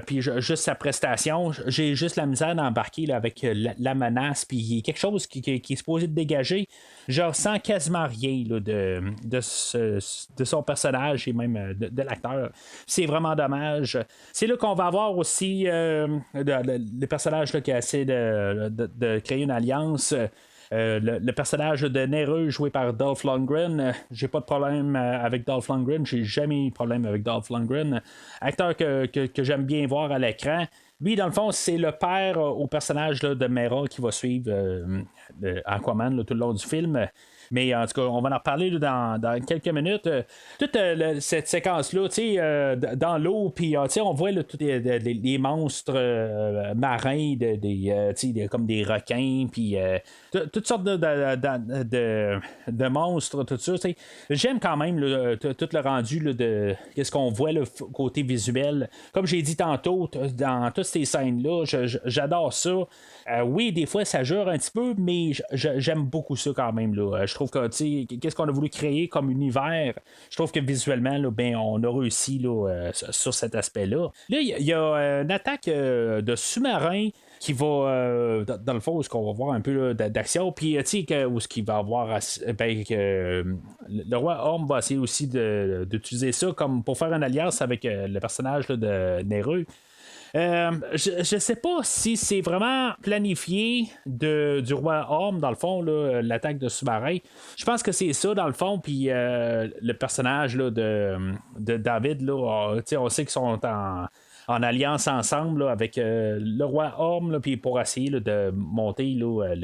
Puis juste sa prestation, j'ai juste la misère d'embarquer là, avec la menace, puis il y a quelque chose qui est supposé de dégager. Je ressens quasiment rien là, de son personnage et même de l'acteur. C'est vraiment dommage. C'est là qu'on va avoir aussi le personnage là, qui essaie de créer une alliance. Le personnage de Nereux joué par Dolph Lundgren, j'ai pas de problème avec Dolph Lundgren, j'ai jamais eu de problème avec Dolph Lundgren, acteur que j'aime bien voir à l'écran. Lui, dans le fond, c'est le père au personnage là, de Mera qui va suivre Aquaman là, tout le long du film. Mais en tout cas, on va en reparler là, dans quelques minutes. Toute cette séquence-là, dans l'eau, puis on voit là, tous les monstres marins, comme des requins, puis toutes sortes de monstres, tout ça. T'sais. J'aime quand même là, tout le rendu là, de qu'est-ce qu'on voit le côté visuel. Comme j'ai dit tantôt, dans toutes ces scènes-là, j'adore ça. Oui, des fois, ça jure un petit peu, mais j'aime beaucoup ça quand même. Là. Je trouve que, qu'est-ce qu'on a voulu créer comme univers, je trouve que visuellement, là, on a réussi là, sur cet aspect-là. Là, il y a une attaque de sous-marin qui va, dans le fond, où qu'on va voir un peu là, d'action, puis où ce qu'il va avoir, le roi Orm va essayer aussi d'utiliser ça comme pour faire une alliance avec le personnage là, de Nereux. Je sais pas si c'est vraiment planifié du roi Orm, dans le fond, là, l'attaque de sous-marin. Je pense que c'est ça, dans le fond, puis le personnage là, de David, là, on sait qu'ils sont en alliance ensemble là, avec le roi Orm, puis pour essayer là, de monter là,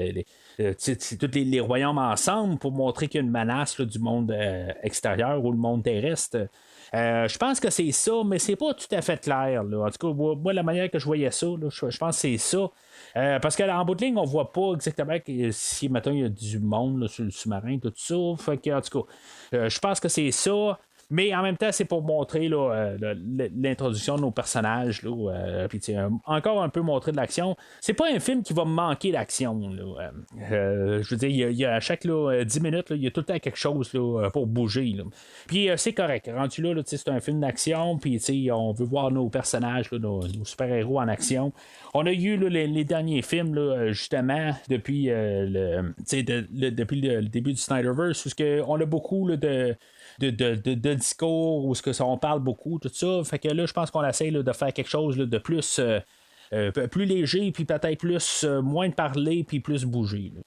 tous les royaumes ensemble pour montrer qu'il y a une menace là, du monde extérieur ou le monde terrestre. Je pense que c'est ça, mais c'est pas tout à fait clair. Là. En tout cas, moi, la manière que je voyais ça, là, je pense que c'est ça. Parce qu'en bout de ligne, on voit pas exactement si, maintenant il y a du monde là, sur le sous-marin, tout ça. Fait que, en tout cas, je pense que c'est ça. Mais en même temps, c'est pour montrer là, l'introduction de nos personnages. Puis encore un peu montrer de l'action. C'est pas un film qui va manquer d'action. Je veux dire, il y a à chaque 10 minutes, il y a tout le temps quelque chose là, pour bouger. Là. Puis c'est correct. Rendu là, c'est un film d'action. Puis on veut voir nos personnages, là, nos super-héros en action. On a eu là, les derniers films, là, justement, depuis, depuis le début du Snyderverse, où on a beaucoup là, de discours, où on parle beaucoup, tout ça. Fait que là, je pense qu'on essaie là, de faire quelque chose là, de plus, plus léger, puis peut-être plus moins de parler, puis plus bouger. Là.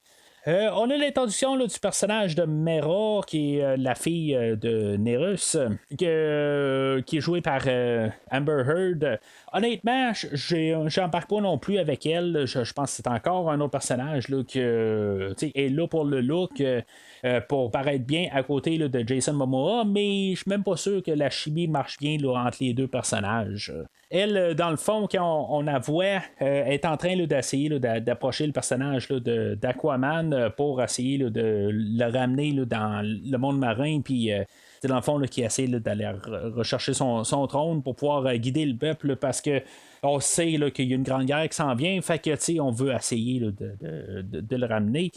On a l'introduction là, du personnage de Mera, qui est la fille de Nerus, qui est jouée par Amber Heard. Honnêtement, j'embarque pas non plus avec elle. Je pense que c'est encore un autre personnage là, qui est là pour le look, pour paraître bien à côté là, de Jason Momoa, mais je suis même pas sûr que la chimie marche bien là, entre les deux personnages. Elle, dans le fond, quand on la voit, est en train là, d'essayer là, d'approcher le personnage là, d'Aquaman pour essayer là, de le ramener là, dans le monde marin, puis c'est dans le fond là, qui essaie là, d'aller rechercher son trône pour pouvoir guider le peuple, parce que on sait là, qu'il y a une grande guerre qui s'en vient, fait que on veut essayer là, de le ramener.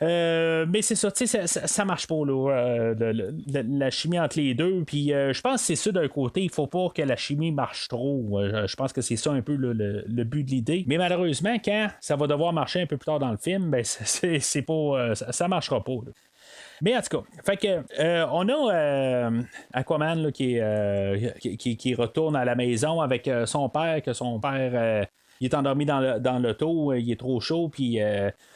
Mais c'est ça, ça marche pas là, la chimie entre les deux. Puis je pense que c'est ça d'un côté, il faut pas que la chimie marche trop. Je pense que c'est ça un peu le but de l'idée. Mais malheureusement, quand ça va devoir marcher un peu plus tard dans le film, ben c'est pas, ça marchera pas. Là. Mais en tout cas, fait que on a Aquaman là, qui retourne à la maison avec son père, que son père il est endormi dans l'auto, il est trop chaud, puis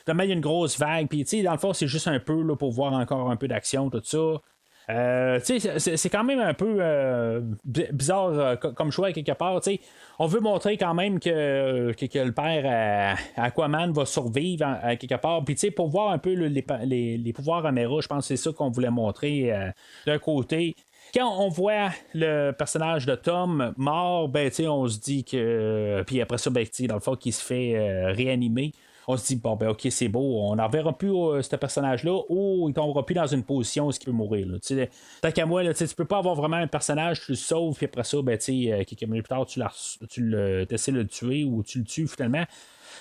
finalement, il y a une grosse vague, puis dans le fond, c'est juste un peu là, pour voir encore un peu d'action, tout ça. C'est quand même un peu bizarre comme choix quelque part. On veut montrer quand même que le père Aquaman va survivre à quelque part. Puis pour voir un peu les pouvoirs à Mera, je pense que c'est ça qu'on voulait montrer d'un côté. Quand on voit le personnage de Tom mort, ben on se dit que. Puis après ça, ben, dans le fond, qu'il se fait réanimer. On se dit, bon, ben ok, c'est beau, on n'en verra plus ce personnage-là, ou il tombera plus dans une position où il peut mourir. Là. Tant qu'à moi, là, tu peux pas avoir vraiment un personnage, tu le sauves, puis après ça, ben, quelques minutes plus tard, tu essaies de le tuer, ou tu le tues finalement.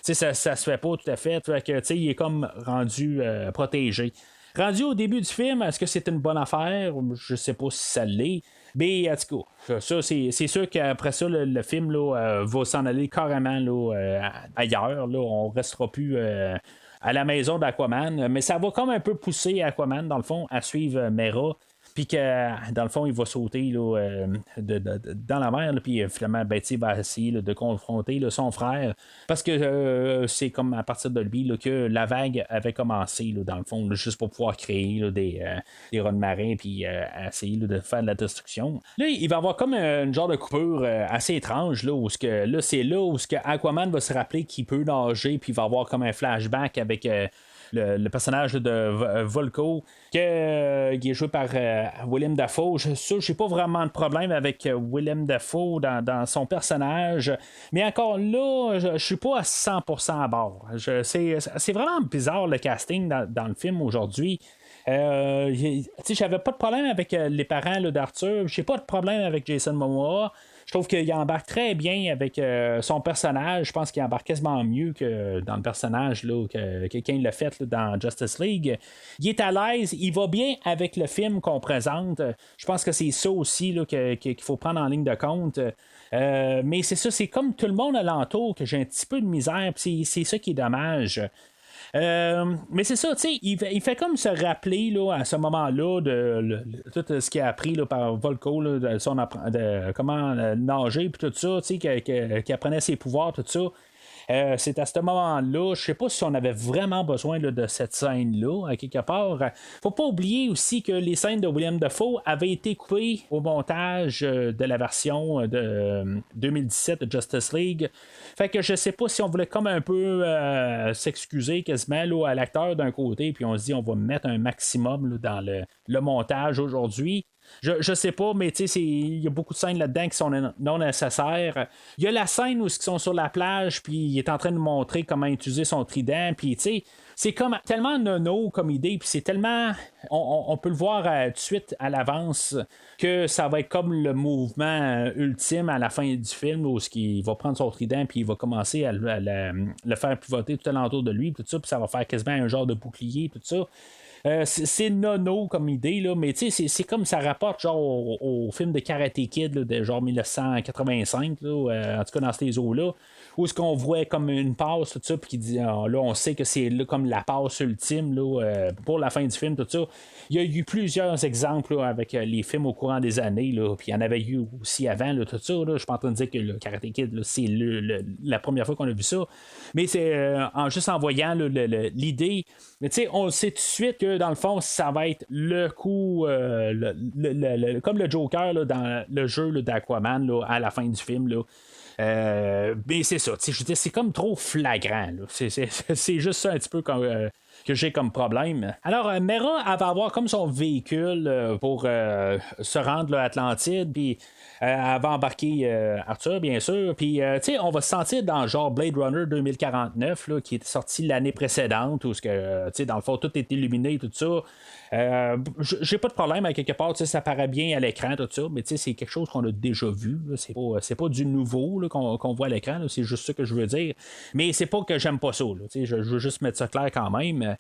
Ça se fait pas tout à fait. Fait que, il est comme rendu protégé. Rendu au début du film, est-ce que c'est une bonne affaire? Je sais pas si ça l'est. Mais en tout cas, ça, c'est sûr qu'après ça, le film là, va s'en aller carrément là, ailleurs. Là. On ne restera plus à la maison d'Aquaman. Mais ça va comme un peu pousser Aquaman, dans le fond, à suivre Mera. Puis que, dans le fond, il va sauter là, dans la mer. Puis finalement, il va essayer là, de confronter là, son frère. Parce que c'est comme à partir de lui là, que la vague avait commencé, là, dans le fond, là, juste pour pouvoir créer là, des ronds marins. Puis essayer là, de faire de la destruction. Là, il va y avoir comme une genre de coupure assez étrange. Là, où c'est là où Aquaman va se rappeler qu'il peut nager. Puis il va avoir comme un flashback avec. Le personnage de Volko, qui est joué par Willem Dafoe. Je n'ai pas vraiment de problème avec Willem Dafoe dans son personnage, mais encore là, je ne suis pas à 100% à bord. C'est vraiment bizarre le casting dans le film aujourd'hui. J'avais pas de problème avec les parents là, d'Arthur, j'ai pas de problème avec Jason Momoa. Je trouve qu'il embarque très bien avec son personnage. Je pense qu'il embarque quasiment mieux que dans le personnage là, que quelqu'un l'a fait là, dans Justice League. Il est à l'aise, il va bien avec le film qu'on présente. Je pense que c'est ça aussi là, qu'il faut prendre en ligne de compte. Mais c'est ça, c'est comme tout le monde alentour que j'ai un petit peu de misère. C'est ça qui est dommage. Mais c'est ça, tu sais, il fait comme se rappeler là, à ce moment-là de tout ce qu'il a appris là, par Volko, là, de comment nager, puis tout ça, tu sais, qu'il apprenait ses pouvoirs, tout ça. C'est à ce moment-là, je sais pas si on avait vraiment besoin là, de cette scène-là, à quelque part. Faut pas oublier aussi que les scènes de Willem Dafoe avaient été coupées au montage de la version de 2017 de Justice League. Fait que je sais pas si on voulait comme un peu s'excuser quasiment là, à l'acteur d'un côté, puis on se dit on va mettre un maximum là, dans le montage aujourd'hui. Je sais pas, mais il y a beaucoup de scènes là-dedans qui sont non nécessaires. Il y a la scène où ils sont sur la plage, puis il est en train de montrer comment utiliser son trident, puis c'est comme tellement nono comme idée, puis c'est tellement. On peut le voir tout de suite à l'avance que ça va être comme le mouvement ultime à la fin du film où il va prendre son trident puis il va commencer à le faire pivoter tout alentour de lui, tout ça, puis ça va faire quasiment un genre de bouclier, tout ça. C'est nono comme idée, là, mais c'est comme ça rapporte genre au film de Karate Kid là, de genre 1985, là, en tout cas dans ces eaux-là, où ce qu'on voit comme une passe, tout ça, puis qui dit là, on sait que c'est là, comme la passe ultime là, pour la fin du film, tout ça. Il y a eu plusieurs exemples là, avec les films au courant des années, là, puis il y en avait eu aussi avant, là, tout ça. Là, je suis pas en train de dire que le Karate Kid, là, c'est la première fois qu'on a vu ça, mais c'est juste en voyant là, l'idée. Mais on sait tout de suite que dans le fond, ça va être le coup, comme le Joker là, dans le jeu là, d'Aquaman là, à la fin du film. Là. Mais c'est ça, je veux dire, c'est comme trop flagrant. Là. C'est juste ça un petit peu comme, que j'ai comme problème. Alors, Mera, elle va avoir comme son véhicule pour se rendre là, à Atlantide, puis elle va embarquer Arthur, bien sûr. Puis, on va se sentir dans genre Blade Runner 2049, là, qui est sorti l'année précédente, où, dans le fond, tout est illuminé, tout ça. J'ai pas de problème à quelque part, ça paraît bien à l'écran, tout ça, mais c'est quelque chose qu'on a déjà vu. Là, c'est pas du nouveau là, qu'on voit à l'écran, là, c'est juste ça que je veux dire. Mais c'est pas que j'aime pas ça. Là, je veux juste mettre ça clair quand même.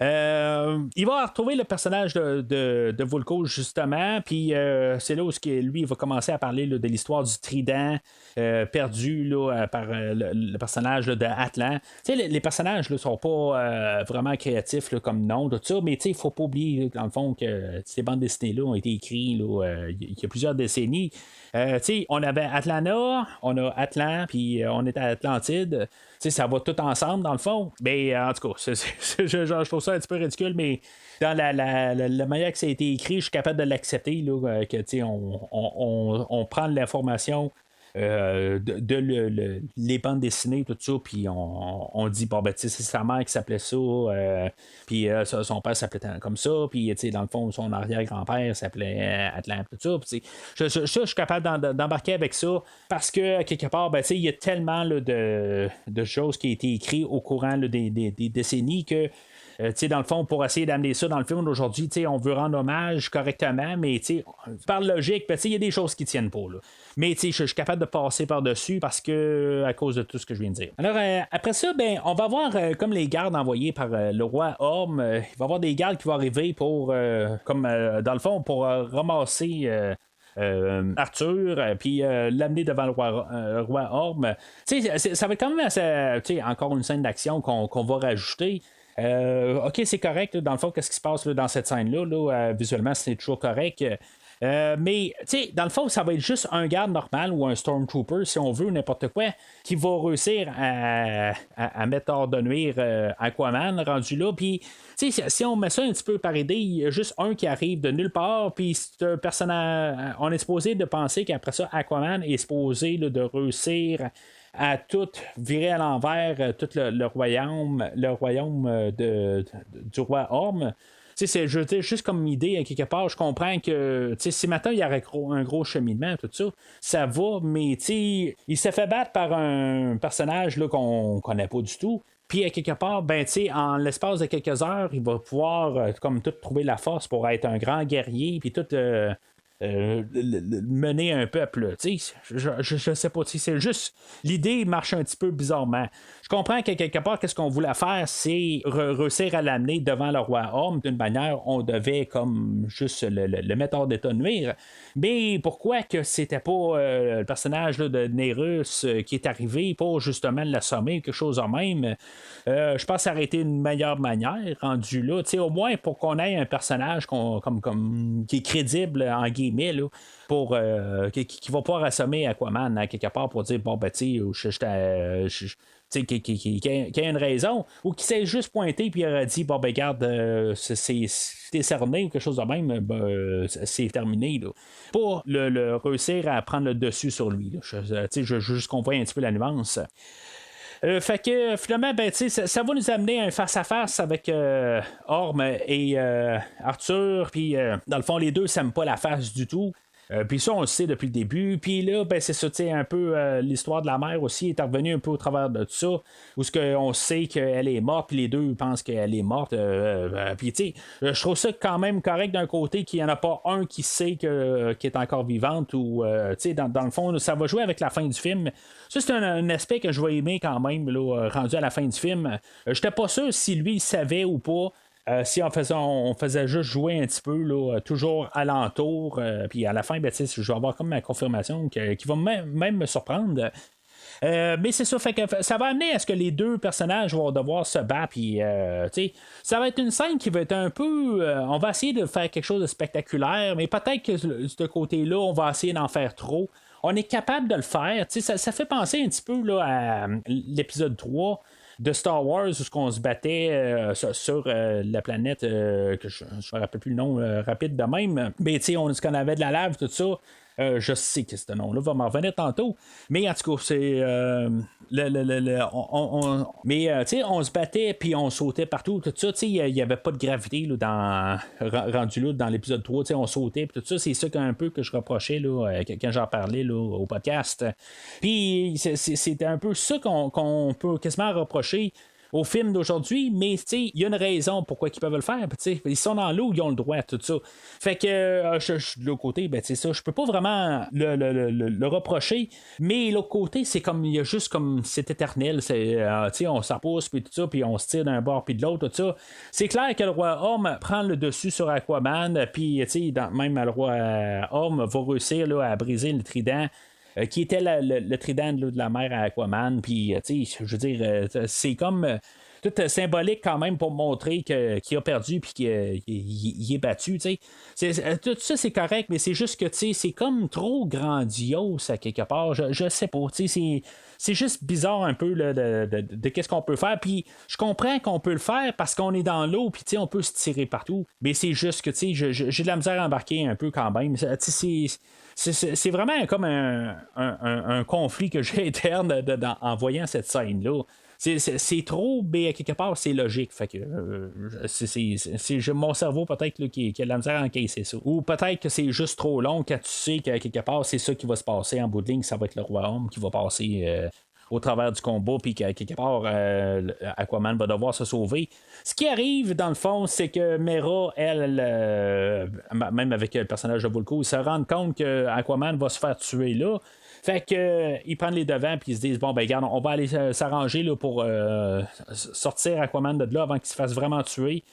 Il va retrouver le personnage de Vulko, justement, puis c'est là où lui il va commencer à parler là, de l'histoire du trident perdu là, par le personnage là, de Atlan. Les personnages ne sont pas vraiment créatifs là, comme nom, tout ça, mais il ne faut pas oublier, dans le fond, que ces bandes dessinées-là ont été écrites il y a plusieurs décennies. On avait Atlanta, on a Atlan, puis on est à Atlantide. Ça va tout ensemble, dans le fond. Mais en tout cas, je trouve ça un petit peu ridicule, mais dans la manière que ça a été écrit, je suis capable de l'accepter, là, que on prend l'information les bandes dessinées, tout ça, puis on dit, bon, ben, c'est sa mère qui s'appelait ça, puis son père s'appelait comme ça, puis dans le fond, son arrière-grand-père s'appelait Atlan, tout ça. Je suis capable d'embarquer avec ça, parce que, quelque part, ben, il y a tellement là, de choses qui ont été écrites au courant là, des décennies que dans le fond, pour essayer d'amener ça dans le film d'aujourd'hui, on veut rendre hommage correctement, mais par logique, il y a des choses qui tiennent pas. Là. Mais je suis capable de passer par-dessus parce que à cause de tout ce que je viens de dire. Alors, après ça, ben, on va avoir comme les gardes envoyés par le roi Orm. Il va y avoir des gardes qui vont arriver pour, dans le fond, pour ramasser. Arthur, puis l'amener devant le roi Orm. Ça va être quand même assez, encore une scène d'action qu'on va rajouter. OK, c'est correct, là, dans le fond, qu'est-ce qui se passe là, dans cette scène-là? Là, visuellement, c'est toujours correct. Mais, dans le fond, ça va être juste un garde normal ou un Stormtrooper, si on veut, n'importe quoi, qui va réussir à mettre hors de nuire Aquaman rendu là. Puis, si on met ça un petit peu par idée, il y a juste un qui arrive de nulle part, puis c'est un personnage. On est supposé de penser qu'après ça, Aquaman est supposé là, de réussir à tout virer à l'envers, tout le royaume du roi Orm. C'est juste comme idée, à quelque part, je comprends que si maintenant il y aurait un gros cheminement, tout ça, ça va, mais il s'est fait battre par un personnage là, qu'on connaît pas du tout. Puis à quelque part, ben, en l'espace de quelques heures, il va pouvoir comme tout trouver la force pour être un grand guerrier, puis tout mener un peuple. Je sais pas, c'est juste l'idée marche un petit peu bizarrement. Je comprends que quelque part, qu'est-ce qu'on voulait faire, c'est réussir à l'amener devant le roi Orm. D'une manière, on devait comme juste le mettre hors d'état de nuire. Mais pourquoi que c'était pas le personnage là, de Nerus qui est arrivé pour justement l'assommer ou quelque chose en même? Je pense que ça aurait été une meilleure manière rendu là. Au moins pour qu'on ait un personnage comme qui est crédible en guillemets là, pour qui va pouvoir assommer Aquaman à quelque part pour dire bon ben tu sais qui a une raison, ou qui s'est juste pointé puis il aurait dit bon ben regarde t'es cerné ou quelque chose de même, c'est terminé là. Pour le réussir à prendre le dessus sur lui là. Je juste qu'on voit un petit peu la nuance. Fait que finalement, ben, ça va nous amener à un face-à-face avec Orm et Arthur. Puis dans le fond, les deux s'aiment pas la face du tout. Puis ça, on le sait depuis le début. Puis là, ben, c'est ça, un peu l'histoire de la mère aussi est revenue un peu au travers de tout ça. Où on sait qu'elle est morte, puis les deux pensent qu'elle est morte. Puis tu sais, je trouve ça quand même correct d'un côté qu'il n'y en a pas un qui sait qu'elle est encore vivante. Ou, dans le fond, ça va jouer avec la fin du film. Ça, c'est un aspect que je vais aimer quand même, là, rendu à la fin du film. J'étais pas sûr si lui il savait ou pas. Si on faisait juste jouer un petit peu, là, toujours alentour, puis à la fin, ben, je vais avoir comme ma confirmation qui va même me surprendre. Mais c'est ça, fait que ça va amener à ce que les deux personnages vont devoir se battre. Puis, ça va être une scène qui va être un peu. On va essayer de faire quelque chose de spectaculaire, mais peut-être que de ce côté-là, on va essayer d'en faire trop. On est capable de le faire. Ça fait penser un petit peu là, à l'épisode 3 de Star Wars où on se battait sur la planète que je ne me rappelle plus le nom rapide de même, mais qu'on avait de la lave, tout ça. Je sais que ce nom-là va m'en revenir tantôt. Mais en tout cas, c'est. On se battait puis on sautait partout. Tout ça, il n'y avait pas de gravité là, rendu là dans l'épisode 3. On sautait tout ça. C'est ça un peu que je reprochais là, quand j'en parlais là, au podcast. Puis c'était un peu ça qu'on peut quasiment reprocher au film d'aujourd'hui, mais il y a une raison pourquoi ils peuvent le faire. Ils sont dans l'eau, ils ont le droit, tout ça. Fait que de l'autre côté, ben, ça, je peux pas vraiment le reprocher, mais l'autre côté, c'est comme il y a juste comme c'est éternel. On s'en pousse, puis tout ça, puis on se tire d'un bord puis de l'autre, tout ça. C'est clair que le roi Orm prend le dessus sur Aquaman, puis même le roi Orm va réussir là, à briser le trident. Qui était le trident de la mer à Aquaman. Puis, je veux dire, c'est comme tout symbolique quand même pour montrer qu'il a perdu puis qu'il est battu. Tout ça, c'est correct, mais c'est juste que c'est comme trop grandiose à quelque part. Je sais pas. C'est juste bizarre un peu là, de qu'est-ce qu'on peut faire. Puis, je comprends qu'on peut le faire parce qu'on est dans l'eau puis on peut se tirer partout. Mais c'est juste que j'ai de la misère à embarquer un peu quand même. C'est vraiment comme un conflit que j'ai interne en voyant cette scène-là. C'est trop, mais à quelque part, c'est logique. Fait que c'est mon cerveau peut-être là, qui a de la misère à encaisser ça. Ou peut-être que c'est juste trop long quand tu sais qu'à quelque part, c'est ça qui va se passer en bout de ligne. Ça va être le roi Homme qui va passer au travers du combat, puis qu'à quelque part, Aquaman va devoir se sauver. Ce qui arrive, dans le fond, c'est que Mera, elle même avec le personnage de Vulko, ils se rendent compte que Aquaman va se faire tuer là. Fait que ils prennent les devants puis ils se disent bon ben regarde, on va aller s'arranger là, pour sortir Aquaman de là avant qu'il se fasse vraiment tuer.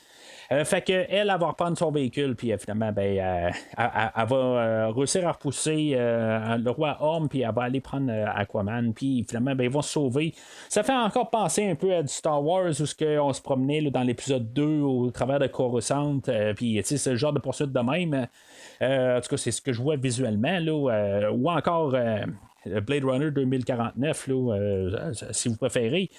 Fait que elle va reprendre son véhicule, puis finalement, elle va réussir à repousser le roi Orm, puis elle va aller prendre Aquaman, puis finalement, ils vont se sauver. Ça fait encore penser un peu à du Star Wars où on se promenait là, dans l'épisode 2 au travers de Coruscant, puis c'est le genre de poursuite de même. En tout cas, c'est ce que je vois visuellement, là, ou encore Blade Runner 2049, là, si vous préférez.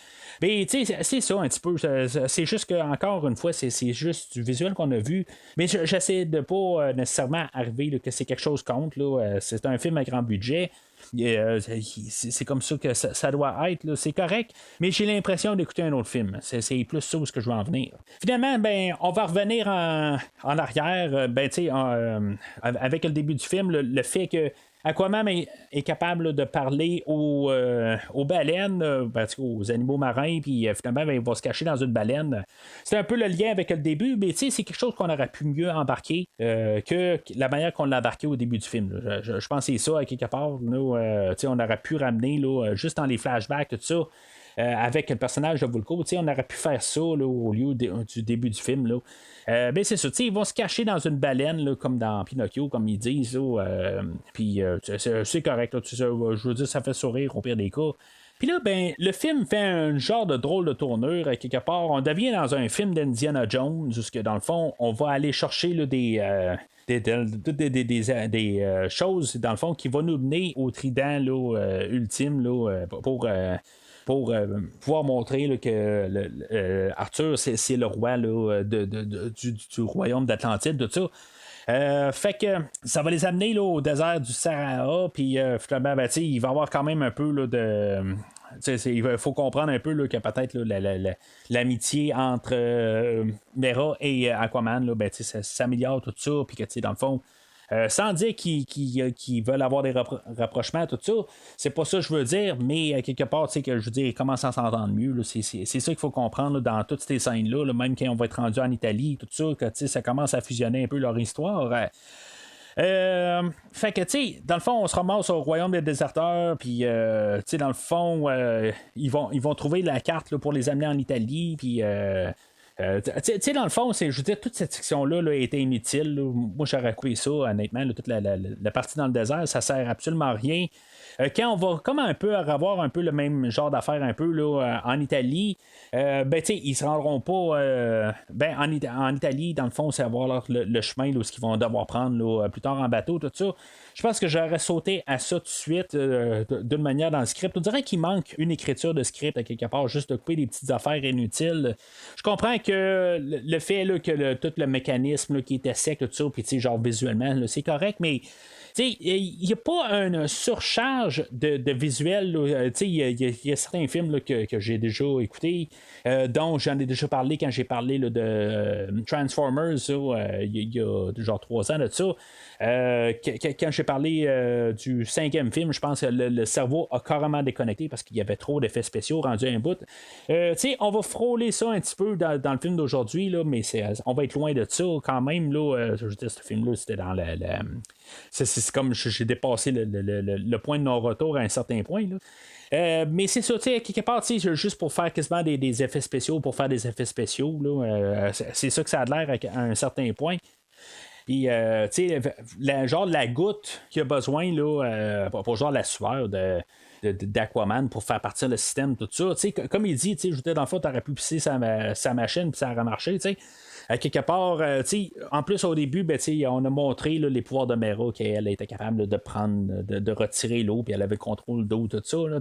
Mais c'est ça un petit peu. C'est juste que, encore une fois, c'est juste du visuel qu'on a vu. Mais j'essaie de pas nécessairement arriver là, que c'est quelque chose contre. Là. C'est un film à grand budget. C'est comme ça que ça doit être. Là. C'est correct. Mais j'ai l'impression d'écouter un autre film. C'est plus ça où je veux en venir. Finalement, on va revenir en arrière. Avec le début du film, le fait que Aquaman est capable là, de parler aux baleines, aux animaux marins, puis finalement, il va se cacher dans une baleine. C'est un peu le lien avec le début, mais c'est quelque chose qu'on aurait pu mieux embarquer que la manière qu'on l'a embarqué au début du film. Je pense que c'est ça, à quelque part. Nous, on aurait pu ramener, là, juste dans les flashbacks, tout ça. Avec le personnage de Vulko, on aurait pu faire ça là, au lieu du début du film. Là. Mais c'est ça, ils vont se cacher dans une baleine, là, comme dans Pinocchio, comme ils disent. Puis c'est correct, là, je veux dire, ça fait sourire au pire des cas. Puis là, le film fait un genre de drôle de tournure, quelque part. On devient dans un film d'Indiana Jones, où dans le fond, on va aller chercher là, des choses, dans le fond, qui vont nous mener au trident là, ultime là, pour pouvoir montrer là, que Arthur, c'est le roi là, du royaume d'Atlantide, tout ça. Fait que ça va les amener là, au désert du Sahara, puis finalement, il va y avoir quand même un peu là, il faut comprendre un peu là, que peut-être là, l'amitié entre Mera et Aquaman, là, ben, ça s'améliore tout ça, puis que dans le fond, sans dire qu'ils veulent avoir des rapprochements, tout ça, c'est pas ça que je veux dire, mais quelque part, que je veux dire, ils commencent à s'entendre mieux. Là, c'est ça qu'il faut comprendre là, dans toutes ces scènes-là, là, même quand on va être rendu en Italie, tout ça, que ça commence à fusionner un peu leur histoire. Fait que, tu sais, dans le fond, on se ramasse au royaume des déserteurs, puis, tu sais, dans le fond, ils vont trouver la carte là, pour les amener en Italie, puis. Tu sais, dans le fond, je veux dire, toute cette section-là là, était inutile. Là. Moi, j'aurais coupé ça, honnêtement. Là, toute la partie dans le désert, ça sert absolument à rien. Quand on va comme un peu avoir un peu le même genre d'affaires un peu là, en Italie, ben tu sais, ils se rendront pas en Italie, dans le fond, c'est avoir le chemin là, ce qu'ils vont devoir prendre là, plus tard en bateau, tout ça. Je pense que j'aurais sauté à ça tout de suite d'une manière dans le script. On dirait qu'il manque une écriture de script à quelque part, juste de couper des petites affaires inutiles. Je comprends que le fait là, que tout le mécanisme là, qui était sec, tout ça, puis tu sais, genre visuellement, là, c'est correct, mais il n'y a pas une surcharge de visuel. Il y a certains films là, que j'ai déjà écoutés, dont j'en ai déjà parlé quand j'ai parlé là, de Transformers il y a genre 3 ans de ça. Quand j'ai parlé du 5e film, je pense que le cerveau a carrément déconnecté parce qu'il y avait trop d'effets spéciaux rendus à un bout. On va frôler ça un petit peu dans le film d'aujourd'hui, là, mais on va être loin de ça quand même. Là, je veux dire, ce film-là, c'était dans c'est comme j'ai dépassé le point de non-retour à un certain point. Là. Mais c'est ça, quelque part, juste pour faire quasiment des effets spéciaux, pour faire des effets spéciaux, là, c'est ça que ça a l'air à un certain point. Puis, genre la goutte qu'il a besoin, là, pour genre la sueur d'Aquaman pour faire partir le système, tout ça. Comme il dit, je veux dire, dans le fond, tu aurais pu pisser sa machine, puis ça aurait marché, tu sais. À quelque part, en plus au début, on a montré là, les pouvoirs de Mera qu'elle était capable de prendre, de retirer l'eau, puis elle avait le contrôle d'eau, tout ça. Là,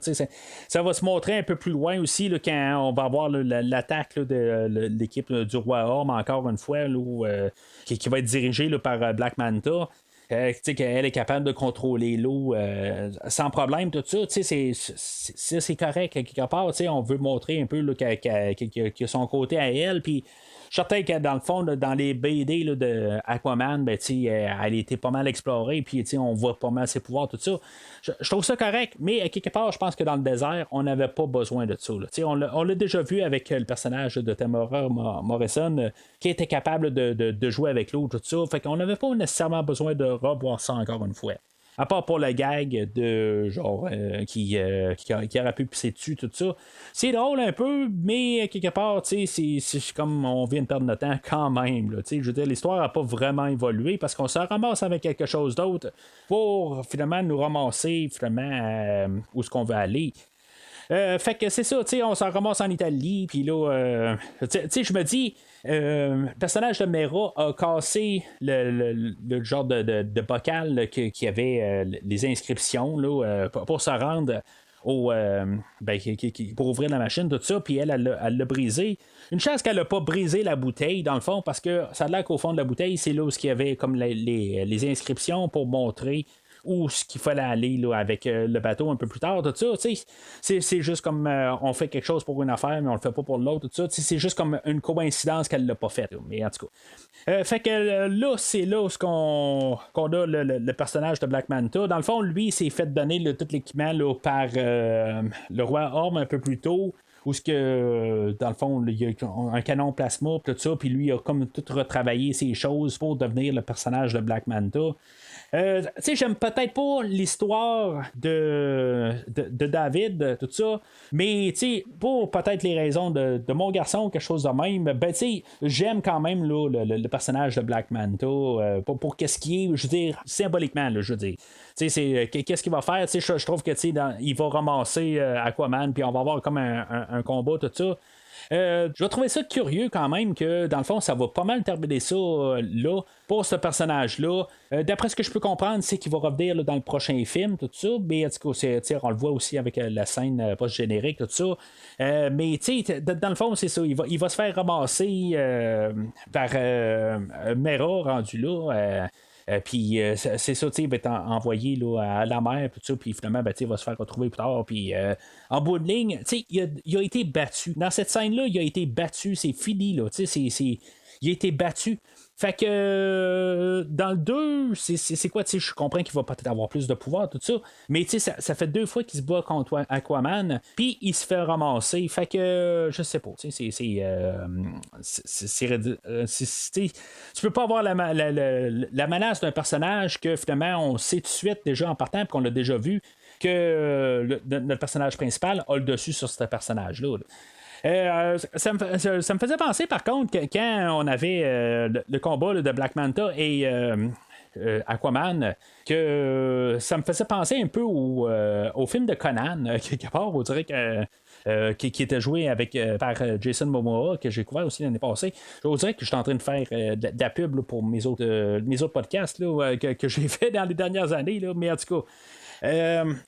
ça va se montrer un peu plus loin aussi là, quand on va avoir là, l'attaque là, de l'équipe du Roi Orm, encore une fois, là, qui va être dirigée là, par Black Manta. Qu'elle est capable de contrôler l'eau sans problème, tout ça, c'est correct quelque part. On veut montrer un peu là, qu'elle a son côté à elle, puis je suis certain que dans le fond, là, dans les BD là, de Aquaman, elle était pas mal explorée, puis on voit pas mal ses pouvoirs, tout ça. Je trouve ça correct, mais quelque part, je pense que dans le désert, on n'avait pas besoin de ça. On l'a déjà vu avec le personnage de Temuera Morrison, qui était capable de jouer avec l'eau, tout ça. Fait qu'on n'avait pas nécessairement besoin de revoir ça encore une fois. À part pour le gag de genre qui aurait pu pisser dessus, tout ça. C'est drôle un peu, mais quelque part, c'est comme on vient de perdre notre temps quand même. Là, je veux dire, l'histoire n'a pas vraiment évolué parce qu'on se ramasse avec quelque chose d'autre pour finalement nous ramasser finalement où est-ce qu'on veut aller. Fait que c'est ça, on s'en ramasse en Italie, puis là, je me dis, le personnage de Mera a cassé le genre de bocal qui avait les inscriptions là, pour se rendre pour ouvrir la machine, tout ça, puis elle l'a brisé. Une chance qu'elle n'a pas brisé la bouteille, dans le fond, parce que ça a l'air qu'au fond de la bouteille, c'est là où il y avait comme les inscriptions pour montrer où ce qu'il fallait aller là, avec le bateau un peu plus tard, tout ça, c'est juste comme on fait quelque chose pour une affaire, mais on le fait pas pour l'autre, tout ça, c'est juste comme une coïncidence qu'elle l'a pas fait, mais en tout cas. Fait que là, c'est là où qu'on a le personnage de Black Manta. Dans le fond, lui, il s'est fait donner tout l'équipement là, par le roi Orm un peu plus tôt. Où ce que, dans le fond, il y a un canon plasma, tout ça, puis lui, il a comme tout retravaillé ses choses pour devenir le personnage de Black Manta. J'aime peut-être pas l'histoire de David, tout ça, mais pour peut-être les raisons de mon garçon, quelque chose de même, j'aime quand même là, le personnage de Black Manta pour qu'est-ce qui est, je veux dire, symboliquement, là, je veux dire. Qu'est-ce qu'il va faire? Je trouve que il va ramasser Aquaman, puis on va avoir comme un combat, tout ça. Je vais trouver ça curieux quand même que dans le fond ça va pas mal terminer ça là pour ce personnage-là. D'après ce que je peux comprendre, c'est qu'il va revenir là, dans le prochain film, tout ça, mais en tout cas, on le voit aussi avec la scène post-générique, tout ça. Mais dans le fond, c'est ça, il va se faire ramasser par Mera rendu là. Puis c'est ça, il va être envoyé là, à la mer, puis finalement, il va se faire retrouver plus tard. Puis en bout de ligne, il a été battu. Dans cette scène-là, il a été battu, c'est fini. Là, il a été battu. Fait que dans le 2, c'est quoi, je comprends qu'il va peut-être avoir plus de pouvoir, tout ça, mais ça fait 2 fois qu'il se bat contre Aquaman, puis il se fait ramasser. Fait que je sais pas, tu peux pas avoir la menace d'un personnage que finalement on sait tout de suite déjà en partant, puis qu'on l'a déjà vu, que notre personnage principal a le dessus sur ce personnage-là. Ça me faisait penser par contre que quand on avait le combat là, de Black Manta et Aquaman, que ça me faisait penser un peu au film de Conan, quelque part, on dirait que qui était joué par Jason Momoa, que j'ai couvert aussi l'année passée. Je dirais que je suis en train de faire de la pub là, pour mes autres podcasts là, que j'ai fait dans les dernières années, là, mais en tout cas.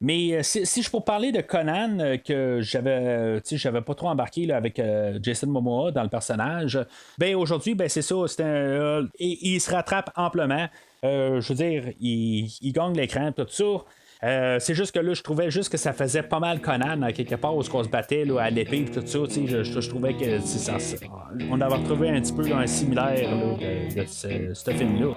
Mais si je peux parler de Conan, que j'avais pas trop embarqué là, avec Jason Momoa dans le personnage, ben aujourd'hui, ben c'est ça, il se rattrape amplement. Je veux dire, il gagne l'écran, tout ça. C'est juste que là, je trouvais juste que ça faisait pas mal Conan à quelque part où on se battait là, à l'épée et tout ça. Je trouvais que on avait retrouvé un petit peu un similaire là, de ce film-là.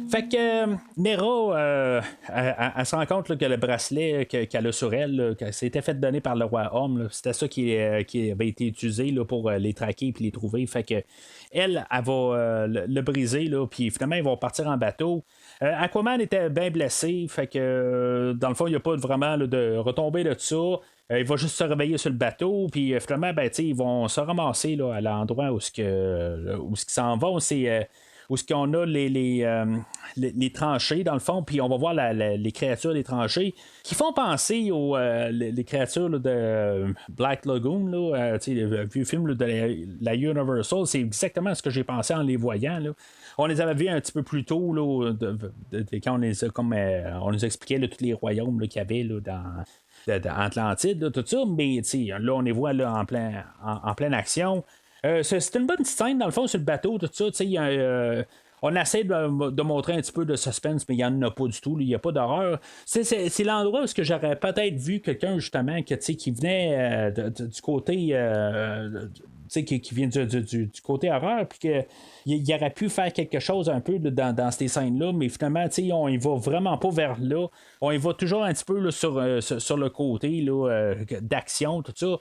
Fait que Mera, elle se rend compte là, que le bracelet qu'elle a sur elle, là, que c'était fait donner par le roi Homme, là, c'était ça qui avait été utilisé là, pour les traquer et les trouver. Fait que elle va le briser, là, puis finalement, ils vont partir en bateau. Aquaman était bien blessé, fait que dans le fond, il n'y a pas vraiment là, de retomber de ça. Il va juste se réveiller sur le bateau, puis finalement, ils vont se ramasser là, à l'endroit où ils s'en vont. C'est où ce qu'on a les tranchées dans le fond, puis on va voir les créatures des tranchées qui font penser aux les créatures là, de Black Lagoon, le vieux film là, de la Universal. C'est exactement ce que j'ai pensé en les voyant. Là. On les avait vus un petit peu plus tôt là, quand on nous expliquait là, tous les royaumes qu'il y avait là, dans Atlantide, là, tout ça, mais là on les voit là, en pleine action. C'est une bonne petite scène dans le fond sur le bateau, tout ça. On essaie de montrer un petit peu de suspense, mais il n'y en a pas du tout. Il n'y a pas d'horreur. C'est l'endroit où j'aurais peut-être vu quelqu'un justement qui venait du côté. Qui vient du côté horreur, puis qu'il aurait pu faire quelque chose un peu dans ces scènes-là, mais finalement, on y va vraiment pas vers là. On y va toujours un petit peu là, sur le côté là, d'action, tout ça.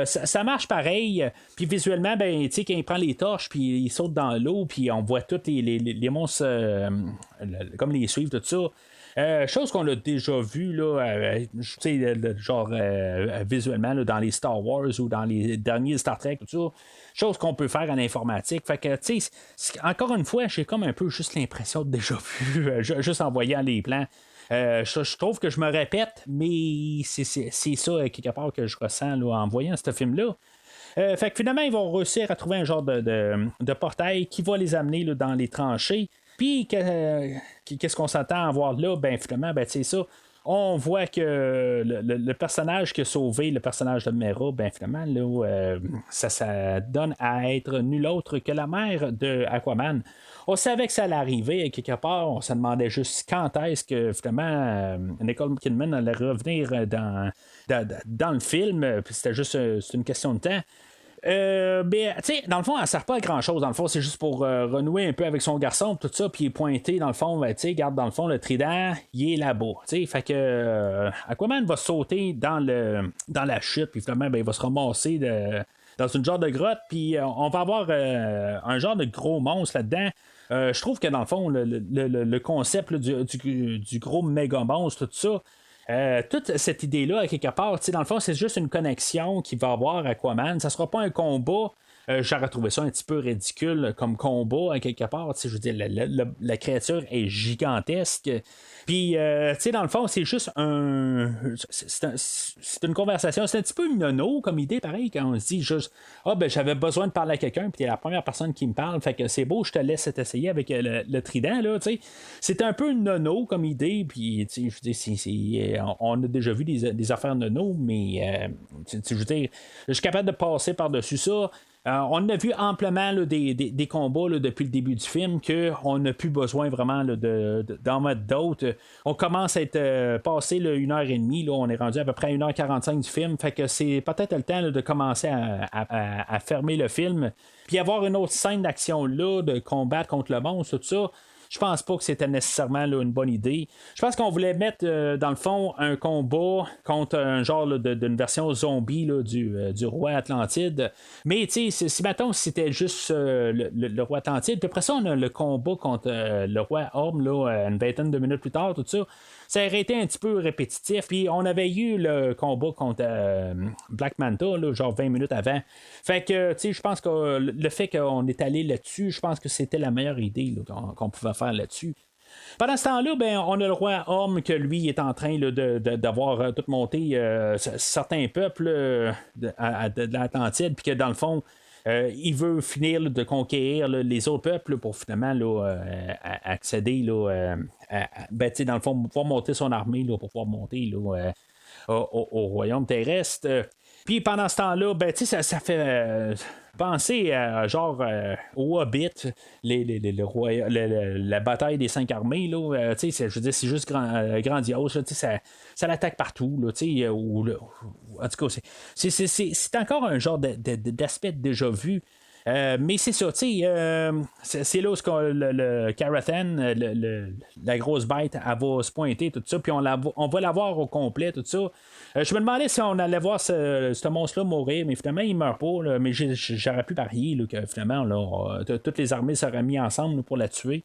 Ça marche pareil. Puis visuellement, quand il prend les torches, puis il saute dans l'eau, puis on voit tous les monstres comme les suivre, tout ça. Chose qu'on a déjà vu là, genre visuellement là, dans les Star Wars ou dans les derniers Star Trek, tout ça. Chose qu'on peut faire en informatique. Fait que, encore une fois, j'ai comme un peu juste l'impression de déjà vu, juste en voyant les plans. Je trouve que je me répète, mais c'est ça, quelque part, que je ressens là, en voyant ce film-là. Fait que finalement, ils vont réussir à trouver un genre de portail qui va les amener là, dans les tranchées. Puis, qu'est-ce qu'on s'attend à voir là? Ben, finalement, c'est ça. On voit que le personnage qui a sauvé le personnage de Mera, ben, finalement, là, ça donne à être nul autre que la mère de Aquaman. On savait que ça allait arriver quelque part. On se demandait juste quand est-ce que, finalement, Nicole Kidman allait revenir dans le film. Puis c'était juste c'est une question de temps. Mais, dans le fond, elle ne sert pas à grand-chose. Dans le fond, c'est juste pour renouer un peu avec son garçon, tout ça, puis pointer, dans le fond, regarde, dans le fond, le trident, il est là-bas. Fait que Aquaman va sauter dans la chute, puis finalement, il va se ramasser dans une genre de grotte, puis on va avoir un genre de gros monstre là-dedans. Je trouve que, dans le fond, le concept là, du gros méga monstre, tout ça, toute cette idée-là, à quelque part, dans le fond, c'est juste une connexion qu'il va avoir Aquaman. Ça sera pas un combat. J'aurais trouvé ça un petit peu ridicule comme combat, à quelque part. Je veux dire, la créature est gigantesque. Puis, dans le fond, c'est juste c'est une conversation. C'est un petit peu nono comme idée, pareil, quand on se dit juste j'avais besoin de parler à quelqu'un, puis t'es la première personne qui me parle. Fait que c'est beau, je te laisse essayer avec le trident, là, tu sais. C'est un peu nono comme idée, puis, je dis, on a déjà vu des affaires de nous, mais je veux dire, je suis capable de passer par-dessus ça. On a vu amplement là, des combats là, depuis le début du film qu'on n'a plus besoin vraiment là, d'en mettre d'autres. On commence à être passé là, 1h30, là, on est rendu à peu près à 1h45 du film, fait que c'est peut-être le temps là, de commencer à fermer le film, puis avoir une autre scène d'action là, de combattre contre le monstre, tout ça. Je pense pas que c'était nécessairement là, une bonne idée. Je pense qu'on voulait mettre dans le fond un combat contre un genre là, d'une version zombie là, du roi Atlantide. Mais si mettons c'était juste le roi Atlantide, puis après ça on a le combat contre le roi Orm là, une vingtaine de minutes plus tard, tout ça. Ça aurait été un petit peu répétitif. Puis on avait eu le combat contre Black Manta, là, genre 20 minutes avant. Fait que, tu sais, je pense que le fait qu'on est allé là-dessus, je pense que c'était la meilleure idée là, qu'on pouvait faire là-dessus. Pendant ce temps-là, ben, on a le roi Orm que lui est en train là, d'avoir tout monté certains peuples de l'Atlantide, puis que dans le fond, il veut finir là, de conquérir là, les autres peuples pour finalement là, accéder là, dans le fond, pouvoir monter son armée là, pour pouvoir monter là, au royaume terrestre. Puis pendant ce temps-là, ben, ça fait penser à genre au Hobbit, la bataille des 5 armées. Là, je veux dire, c'est juste grandiose. Là, ça l'attaque partout. Là, en tout cas, c'est encore un genre d'aspect déjà vu. Mais c'est ça, c'est là où le Carathan, la grosse bête, elle va se pointer, tout ça, puis on va la voir au complet, tout ça. Je me demandais si on allait voir ce monstre-là mourir, mais finalement, il meurt pas, là, mais j'aurais pu parier là, que finalement, là, toutes les armées seraient mises ensemble là, pour la tuer.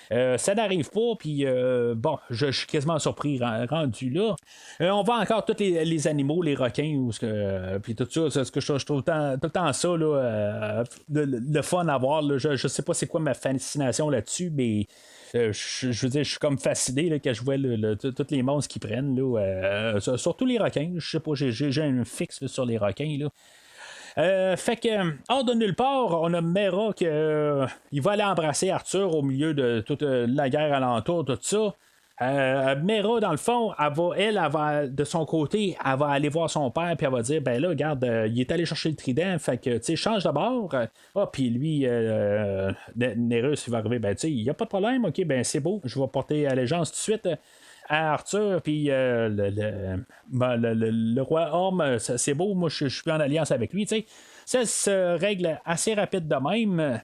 Ça n'arrive pas, puis bon, je suis quasiment surpris rendu là. On voit encore tous les animaux, les requins, puis tout ça, c'est ce que je trouve tout le temps ça, là, le fun à voir. Là. Je sais pas c'est quoi ma fascination là-dessus, mais je veux dire, je suis comme fasciné là, quand je vois tous les monstres qu'ils prennent, là, surtout les requins. Je sais pas, j'ai un fixe là, sur les requins, là. Fait que, hors de nulle part, on a Mera qui il va aller embrasser Arthur au milieu de toute la guerre alentour, tout ça. Mera, dans le fond, elle va, de son côté, elle va aller voir son père, puis elle va dire, ben là, regarde, il est allé chercher le trident, fait que, tu sais, change de bord. Puis lui, Nerus, il va arriver, ben, tu sais, il n'y a pas de problème, ok, ben, c'est beau, je vais porter allégeance tout de suite à Arthur, puis le roi Orm, c'est beau, moi je suis en alliance avec lui, tu sais. Ça se règle assez rapide de même.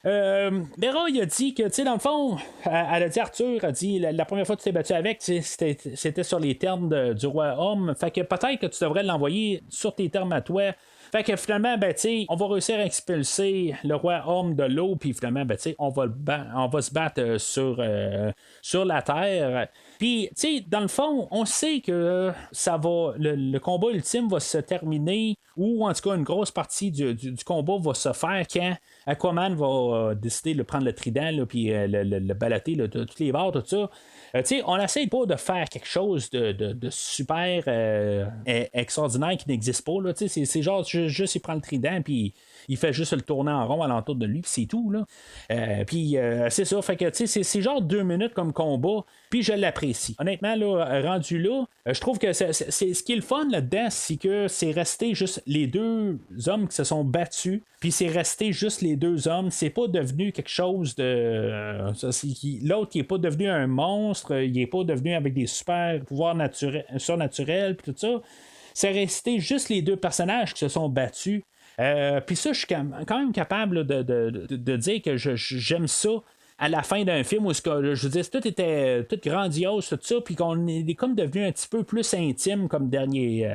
Mera, il a dit que, tu sais, dans le fond, elle a dit Arthur, a dit la première fois que tu t'es battu avec, c'était sur les termes du roi Orm, fait que peut-être que tu devrais l'envoyer sur tes termes à toi. Fait que finalement, ben, on va réussir à expulser le roi Orm de l'eau, puis finalement, ben, on va se battre sur la terre. Puis, dans le fond, on sait que ça va, le combat ultime va se terminer, ou en tout cas, une grosse partie du combat va se faire quand Aquaman va décider de prendre le trident, puis le balater de tous les bords, tout ça. On n'essaie pas de faire quelque chose de super extraordinaire qui n'existe pas. Là, c'est genre juste il prend le trident puis il fait juste le tourner en rond alentour de lui puis c'est tout. Là. Puis c'est ça. Fait que c'est genre 2 minutes comme combat. Puis je l'apprécie. Honnêtement, là, rendu là, je trouve que c'est ce qui est le fun là-dedans, c'est que c'est resté juste les 2 hommes qui se sont battus. Puis c'est resté juste les 2 hommes. C'est pas devenu quelque chose de. L'autre qui est pas devenu un monstre, il est pas devenu avec des super pouvoirs surnaturels, puis tout ça. C'est resté juste les 2 personnages qui se sont battus. Puis ça, je suis quand même capable de dire que j'aime ça. À la fin d'un film où je veux dire, tout était tout grandiose, tout ça, puis qu'on est comme devenu un petit peu plus intime comme dernier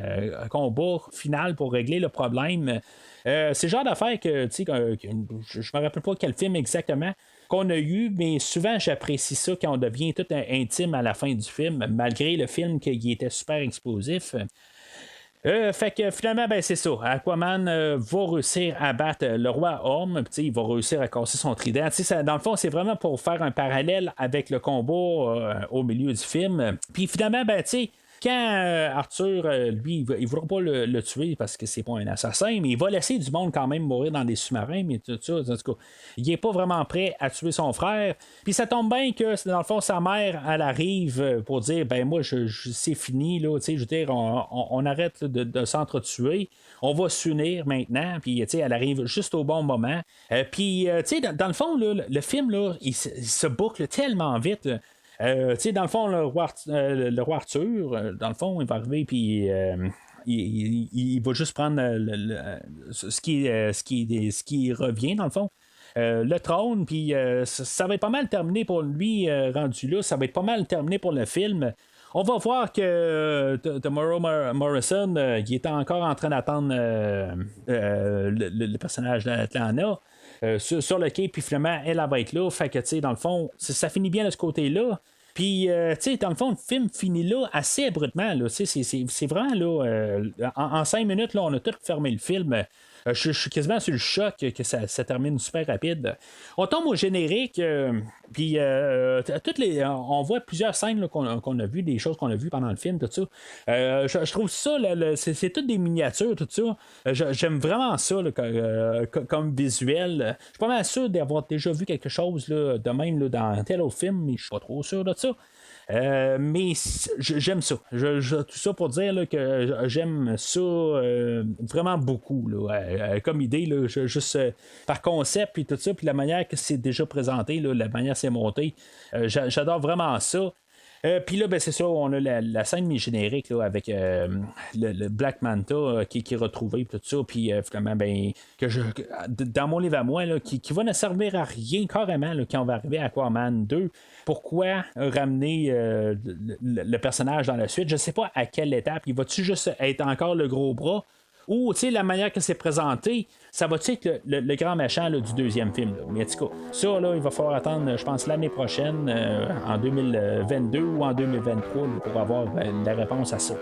combat final pour régler le problème. C'est le genre d'affaire que, tu sais, je me rappelle pas quel film exactement qu'on a eu, mais souvent j'apprécie ça quand on devient tout intime à la fin du film, malgré le film qui était super explosif. Fait que finalement, ben c'est ça. Aquaman va réussir à battre le roi Orm. Il va réussir à casser son trident. Dans le fond, c'est vraiment pour faire un parallèle avec le combat au milieu du film. Puis finalement, ben Quand Arthur, lui, il ne voudra pas le tuer parce que c'est pas un assassin, mais il va laisser du monde quand même mourir dans des sous-marins, mais tout ça, en tout cas, il est pas vraiment prêt à tuer son frère. Puis ça tombe bien que, dans le fond, sa mère, elle arrive pour dire, ben moi, c'est fini, là, tu sais, je veux dire, on arrête là, de s'entretuer. On va s'unir maintenant, puis elle arrive juste au bon moment. Puis, dans le fond, là, le film, là, il se boucle tellement vite. Dans le fond, le roi Arthur, dans le fond, il va arriver, puis il va juste prendre ce qui revient, dans le fond. Le trône, puis ça va être pas mal terminé pour lui, rendu là. Ça va être pas mal terminé pour le film. On va voir que Temuera Morrison, il est encore en train d'attendre le personnage d'Atlanta sur le quai, puis finalement, elle va être là. Fait que, tu sais, dans le fond, ça finit bien de ce côté-là. Puis, tu sais, dans le fond, le film finit là assez abruptement. Là. C'est vraiment là. En 5 minutes, là, on a tout fermé le film. Je suis quasiment sur le choc que ça termine super rapide. On tombe au générique, puis on voit plusieurs scènes là, qu'on a vues, des choses qu'on a vues pendant le film, tout ça. Je trouve ça, c'est toutes des miniatures, tout ça. J'aime vraiment ça là, comme visuel. Je suis pas mal sûr d'avoir déjà vu quelque chose là, de même là, dans tel autre film, mais je suis pas trop sûr de ça. Mais j'aime ça. Tout ça pour dire là, que j'aime ça vraiment beaucoup. Là, comme idée, là, juste par concept, puis tout ça, puis la manière que c'est déjà présenté, là, la manière que c'est monté. J'adore vraiment ça. Puis là, ben, c'est ça, on a la scène mi-générique là, avec le Black Manta qui est retrouvé, tout ça, puis finalement, ben, dans mon livre à moi, là, qui va ne servir à rien carrément là, quand on va arriver à Aquaman 2. Pourquoi ramener le personnage dans la suite? Je sais pas à quelle étape. Il va-tu juste être encore le gros bras? Ou, tu sais, la manière que c'est présenté, ça va-tu être le grand méchant là, du deuxième film? Là? Mais en tout cas, ça, là, il va falloir attendre, je pense, l'année prochaine, en 2022 ou en 2023, là, pour avoir la réponse à ça.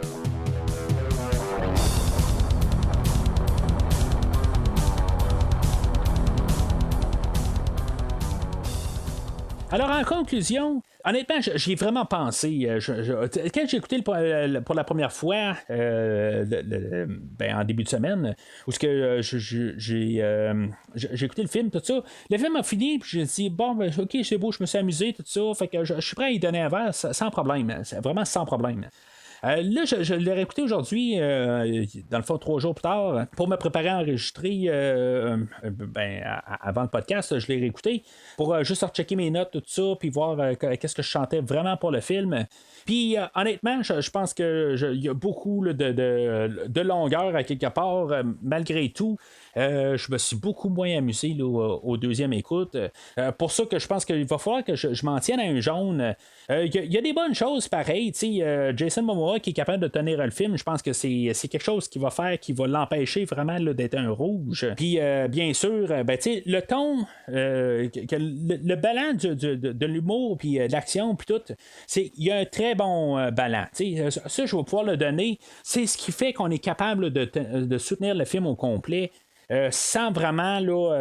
Alors, en conclusion, honnêtement, j'y ai vraiment pensé. Quand j'ai écouté pour la première fois, en début de semaine, où j'ai écouté le film, tout ça, le film a fini, puis j'ai dit, bon, ben, ok, c'est beau, je me suis amusé, tout ça, fait que je suis prêt à y donner un verre sans problème. C'est vraiment sans problème. Là, je l'ai réécouté aujourd'hui, dans le fond, 3 jours plus tard, pour me préparer à enregistrer avant le podcast, je l'ai réécouté pour juste rechecker mes notes, tout ça, puis voir qu'est-ce que je chantais vraiment pour le film. Puis, honnêtement, je pense qu'il y a beaucoup là, de longueur à quelque part, malgré tout. Je me suis beaucoup moins amusé là, au deuxième écoute. Pour ça que je pense qu'il va falloir que je m'en tienne à un jaune. Il y a des bonnes choses pareilles. Jason Momoa qui est capable de tenir le film, je pense que c'est quelque chose qui va l'empêcher vraiment là, d'être un rouge. Puis bien sûr, le ton, le ballon de l'humour, puis de l'action, puis tout, il y a un très bon ballon. Ça, je vais pouvoir le donner. C'est ce qui fait qu'on est capable de soutenir le film au complet. Sans vraiment là,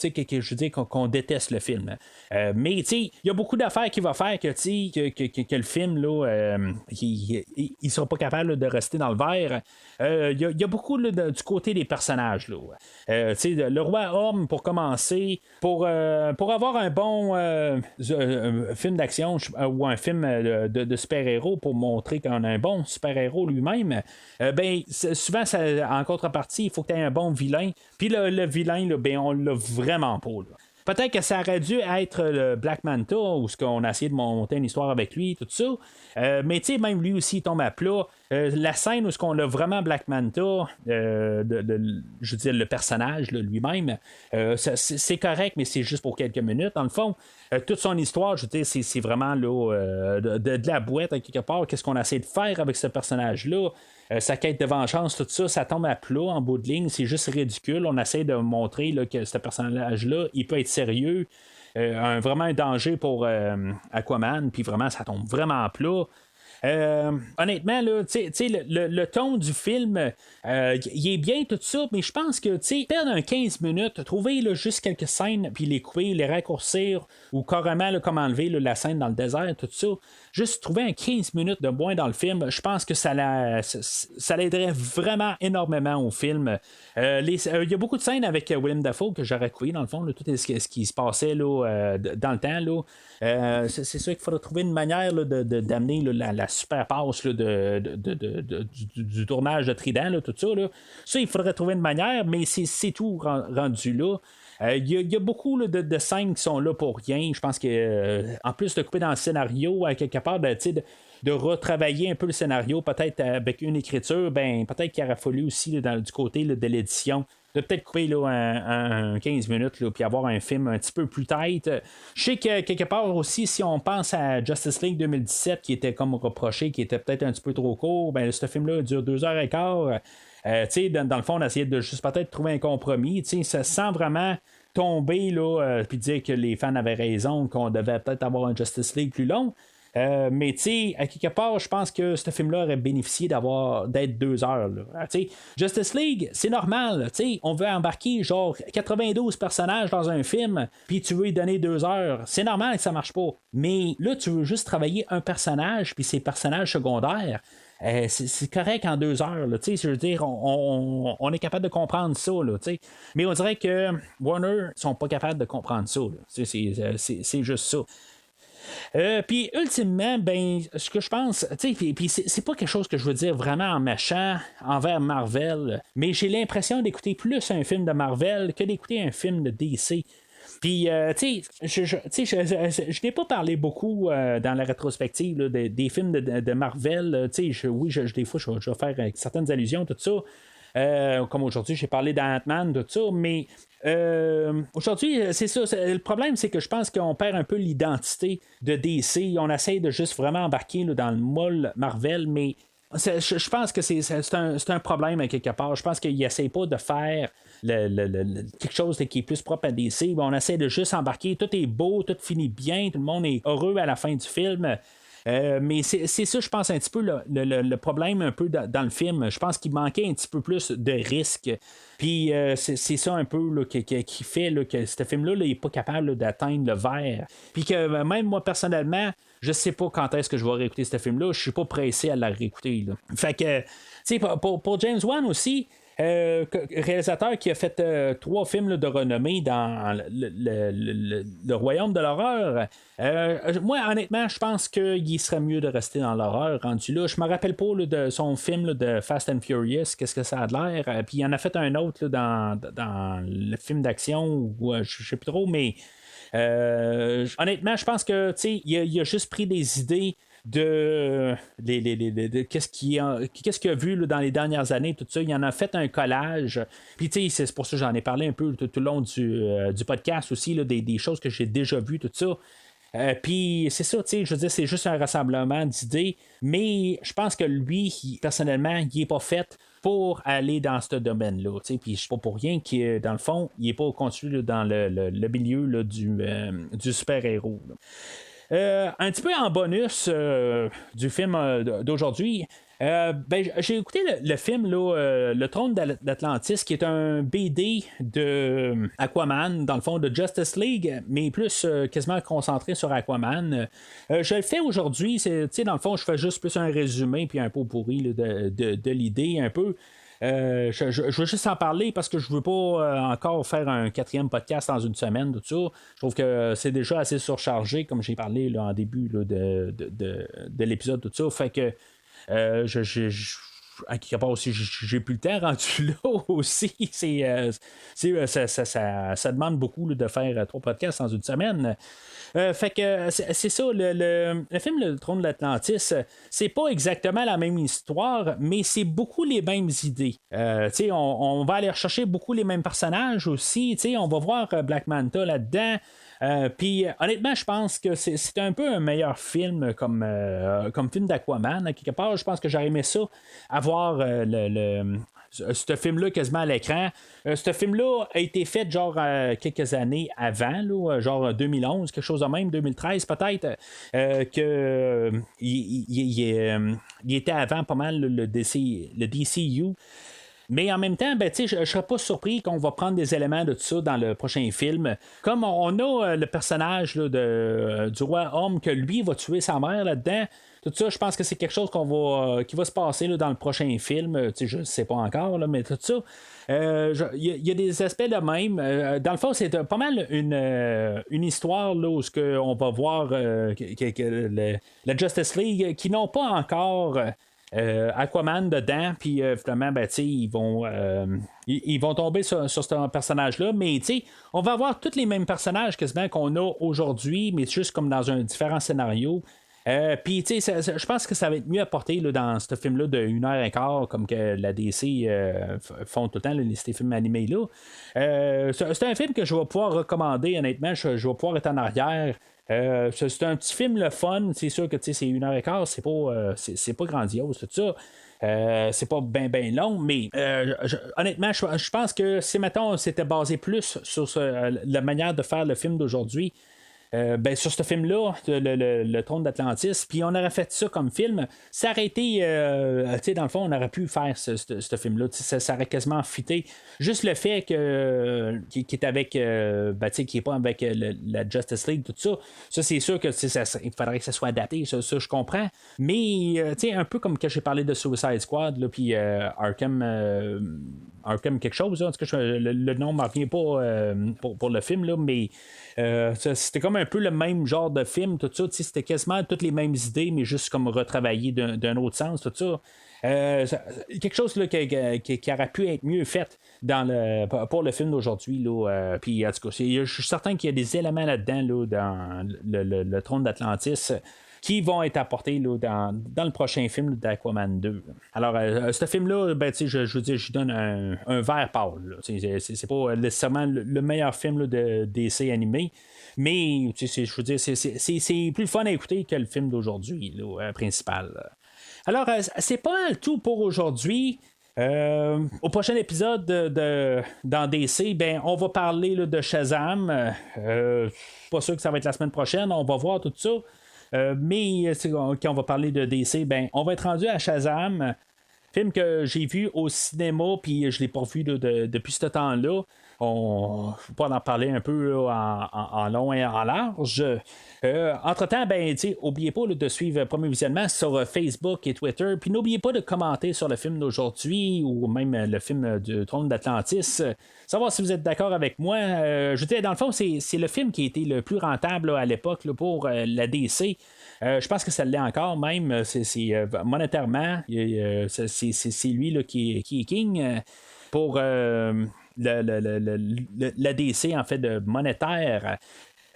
je veux dire qu'on déteste le film. Mais il y a beaucoup d'affaires qui vont faire que le film là, il sera pas capable là, de rester dans le verre. Il y a beaucoup là, du côté des personnages. Là. Le roi homme pour commencer, pour avoir un bon film d'action ou un film de super-héros pour montrer qu'on a un bon super-héros lui-même, souvent en contrepartie, il faut que tu aies un bon vilain. Puis le vilain, là, on l'a vraiment pas. Là. Peut-être que ça aurait dû être le Black Manta, où on a essayé de monter une histoire avec lui, tout ça. Mais même lui aussi, il tombe à plat. La scène où on a vraiment Black Manta, je veux dire, le personnage là, lui-même, c'est correct, mais c'est juste pour quelques minutes. Dans le fond, toute son histoire, je veux dire, c'est vraiment là, de la boîte, à quelque part. Qu'est-ce qu'on a essayé de faire avec ce personnage-là? Sa quête de vengeance, tout ça, ça tombe à plat en bout de ligne, c'est juste ridicule. On essaie de montrer là, que ce personnage-là, il peut être sérieux, vraiment un danger pour Aquaman, puis vraiment, ça tombe vraiment à plat. Honnêtement, là, le ton du film, il est bien tout ça, mais je pense que perdre un 15 minutes, trouver là, juste quelques scènes, puis les couper, les raccourcir, ou carrément là, comme enlever là, la scène dans le désert, tout ça, juste trouver un 15 minutes de moins dans le film, je pense que ça l'aiderait vraiment énormément au film. Il y a beaucoup de scènes avec Willem Dafoe que j'aurais coupé, dans le fond, là, tout ce qui se passait là, dans le temps. Là. C'est sûr qu'il faudrait trouver une manière là, d'amener là, la super passe là, du tournage de Trident, là, tout ça. Là. Ça, il faudrait trouver une manière, mais c'est tout rendu là. Il y a beaucoup là, de scènes qui sont là pour rien. Je pense que en plus de couper dans le scénario, à quelque part, de retravailler un peu le scénario, peut-être avec une écriture, peut-être qu'il aurait fallu aussi là, du côté là, de l'édition. De peut-être couper là, un 15 minutes puis avoir un film un petit peu plus tight. Je sais que quelque part aussi, si on pense à Justice League 2017 qui était comme reproché, qui était peut-être un petit peu trop court, ce film-là dure 2h15. Dans le fond, on a essayé de juste peut-être trouver un compromis. Ça sent vraiment tomber puis dire que les fans avaient raison, qu'on devait peut-être avoir un Justice League plus long. Mais à quelque part, je pense que ce film-là aurait bénéficié d'être 2 heures. Là. Justice League, c'est normal. On veut embarquer genre 92 personnages dans un film, puis tu veux y donner 2 heures. C'est normal que ça marche pas. Mais là, tu veux juste travailler un personnage, puis ses personnages secondaires. C'est correct en 2 heures. Là, je veux dire, on est capable de comprendre ça. Là, mais on dirait que Warner sont pas capables de comprendre ça. C'est juste ça. Puis ultimement, ce que je pense, puis c'est pas quelque chose que je veux dire vraiment en méchant envers Marvel, mais j'ai l'impression d'écouter plus un film de Marvel que d'écouter un film de DC. Puis, je n'ai pas parlé beaucoup dans la rétrospective là, des films de Marvel. Des fois, je vais faire certaines allusions, tout ça. Comme aujourd'hui, j'ai parlé d'Ant-Man, tout ça, mais aujourd'hui, c'est ça. Le problème, c'est que je pense qu'on perd un peu l'identité de DC. On essaye de juste vraiment embarquer là, dans le moule Marvel, mais je pense que c'est un problème à quelque part. Je pense qu'ils n'essayent pas de faire quelque chose qui est plus propre à DC. On essaie de juste embarquer. Tout est beau, tout finit bien, tout le monde est heureux à la fin du film. Mais c'est ça, je pense, un petit peu le problème un peu dans le film. Je pense qu'il manquait un petit peu plus de risque. Puis c'est ça un peu là, qui fait là, que ce film-là il n'est pas capable là, d'atteindre le vert. Puis que même moi, personnellement, je sais pas quand est-ce que je vais réécouter ce film-là. Je suis pas pressé à la réécouter. Là. Fait que, tu sais, pour James Wan aussi, réalisateur qui a fait 3 films là, de renommée dans le royaume de l'horreur. Moi, honnêtement, je pense qu'il serait mieux de rester dans l'horreur rendu là. Je me rappelle pas là, de son film là, de Fast and Furious, qu'est-ce que ça a de l'air. Puis il en a fait un autre là, dans le film d'action, ou je sais plus trop, mais honnêtement, je pense que il a juste pris des idées de qu'est-ce qu'il a vu là, dans les dernières années, tout ça. Il en a fait un collage. Puis c'est pour ça que j'en ai parlé un peu tout le long du podcast aussi, là, des choses que j'ai déjà vues, tout ça. Puis c'est ça, je veux dire, c'est juste un rassemblement d'idées, mais je pense que lui, personnellement, il n'est pas fait pour aller dans ce domaine-là. Puis c'est pas pour rien que, dans le fond, il n'est pas continué dans le milieu là, du super-héros. Là. Un petit peu en bonus du film d'aujourd'hui, j'ai écouté le film là, Le Trône d'Atlantis, qui est un BD de Aquaman, dans le fond de Justice League, mais plus quasiment concentré sur Aquaman. Je le fais aujourd'hui, dans le fond, je fais juste plus un résumé puis un pot pourri là, de l'idée un peu. Je veux juste en parler parce que je veux pas encore faire un 4e podcast dans une semaine, tout ça. Je trouve que c'est déjà assez surchargé, comme j'ai parlé là, en début là, de l'épisode, tout ça. Fait que à quelque part aussi, j'ai plus le temps rendu là aussi. Ça demande beaucoup là, de faire 3 podcasts dans une semaine. Fait que c'est ça, le film Le Trône de l'Atlantis, c'est pas exactement la même histoire, mais c'est beaucoup les mêmes idées. On va aller rechercher beaucoup les mêmes personnages aussi. On va voir Black Manta là-dedans. Puis honnêtement, je pense que c'est un peu un meilleur film comme film d'Aquaman. À quelque part, je pense que j'aurais aimé ça avoir ce film-là quasiment à l'écran. Ce film-là a été fait genre quelques années avant, là, genre 2011, quelque chose de même, 2013 peut-être, il était avant pas mal le DCU. Mais en même temps, ben, je ne serais pas surpris qu'on va prendre des éléments de tout ça dans le prochain film. Comme on a le personnage là, du roi homme, que lui va tuer sa mère là-dedans. Tout ça, je pense que c'est quelque chose qui va se passer là, dans le prochain film. Je ne sais pas encore, là, mais tout ça. Il y a des aspects de même. Dans le fond, c'est pas mal une histoire là, où on va voir la Justice League qui n'ont pas encore Aquaman dedans, puis finalement, ben, ils vont tomber sur ce personnage-là, mais on va avoir tous les mêmes personnages quasiment qu'on a aujourd'hui, mais juste comme dans un différent scénario. Puis, je pense que ça va être mieux apporté là, dans ce film-là de 1h15, comme que la DC font tout le temps, ces films animés-là. C'est un film que je vais pouvoir recommander, honnêtement. Je vais pouvoir être en arrière. C'est un petit film le fun, c'est sûr que c'est 1h15, c'est pas grandiose, tout ça. C'est pas bien long, mais honnêtement, je pense que si mettons c'était basé plus sur la manière de faire le film d'aujourd'hui. Sur ce film-là, le Trône d'Atlantis, puis on aurait fait ça comme film, ça aurait été, dans le fond, on aurait pu faire ce film-là, ça aurait quasiment fité. Juste le fait qu'il est avec, qui n'est pas avec la Justice League, tout ça, c'est sûr que il faudrait que ça soit adapté, ça je comprends. Mais, un peu comme quand j'ai parlé de Suicide Squad, puis Arkham quelque chose, là, en tout cas, le nom ne me revient pas pour le film, là, mais c'était comme un peu le même genre de film, tout ça, c'était quasiment toutes les mêmes idées, mais juste comme retravaillé d'un autre sens, tout ça. Quelque chose là, qui aurait pu être mieux fait pour le film d'aujourd'hui. Puis en tout cas, je suis certain qu'il y a des éléments là-dedans là, dans le Trône d'Atlantis qui vont être apportés là, dans le prochain film d'Aquaman 2. Alors, ce film-là, je veux dire, je donne un vert pâle. C'est pas nécessairement le meilleur film là, de DC animé, mais je veux dire, c'est plus fun à écouter que le film d'aujourd'hui, là, principal. Alors, c'est pas mal tout pour aujourd'hui. Au prochain épisode dans DC, on va parler là, de Shazam. Pas sûr que ça va être la semaine prochaine, on va voir tout ça. Mais quand on va parler de DC, on va être rendu à Shazam, film que j'ai vu au cinéma, puis je ne l'ai pas vu depuis ce temps-là. On va en parler un peu là, en long et en large. Entre-temps, n'oubliez pas là, de suivre Premier Visionnement sur Facebook et Twitter. Puis n'oubliez pas de commenter sur le film d'aujourd'hui ou même le film du Trône d'Atlantis. Savoir si vous êtes d'accord avec moi. Je veux dire, dans le fond, c'est le film qui a été le plus rentable là, à l'époque là, pour la DC. Je pense que ça l'est encore même. C'est monétairement, c'est lui là, qui est king pour la DC en fait de monétaire.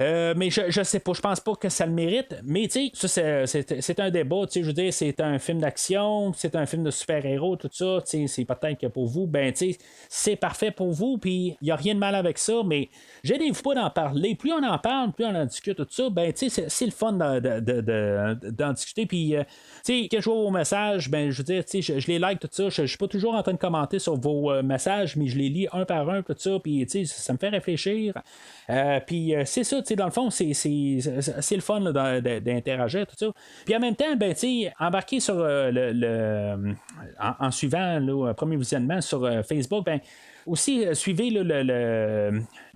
Mais je sais pas, je pense pas que ça le mérite. Mais tu sais, ça c'est un débat. Je veux dire, c'est un film d'action, c'est un film de super-héros, tout ça. C'est peut-être que pour vous, c'est parfait pour vous, puis il n'y a rien de mal avec ça, mais gênez-vous pas d'en parler. Plus on en parle, plus on en discute, tout ça, c'est le fun d'en discuter. Puis, quand je vois vos messages, je veux dire, je les like, tout ça. Je suis pas toujours en train de commenter sur vos messages, mais je les lis un par un, tout ça. Puis, ça me fait réfléchir. Puis, c'est ça, dans le fond, c'est le fun là, d'interagir, tout ça. Puis en même temps, embarquer sur en suivant le premier visionnement sur Facebook, aussi suivez là,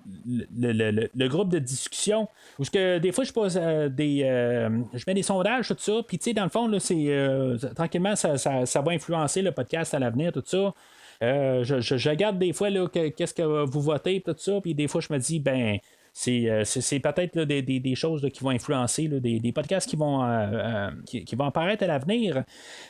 le groupe de discussion où que des fois je pose je mets des sondages, tout ça, puis dans le fond, là, tranquillement, ça va influencer le podcast à l'avenir, tout ça. Je regarde des fois là, qu'est-ce que vous votez, tout ça, puis des fois je me dis, c'est peut-être là, des choses là, qui vont influencer là, des podcasts qui vont apparaître à l'avenir.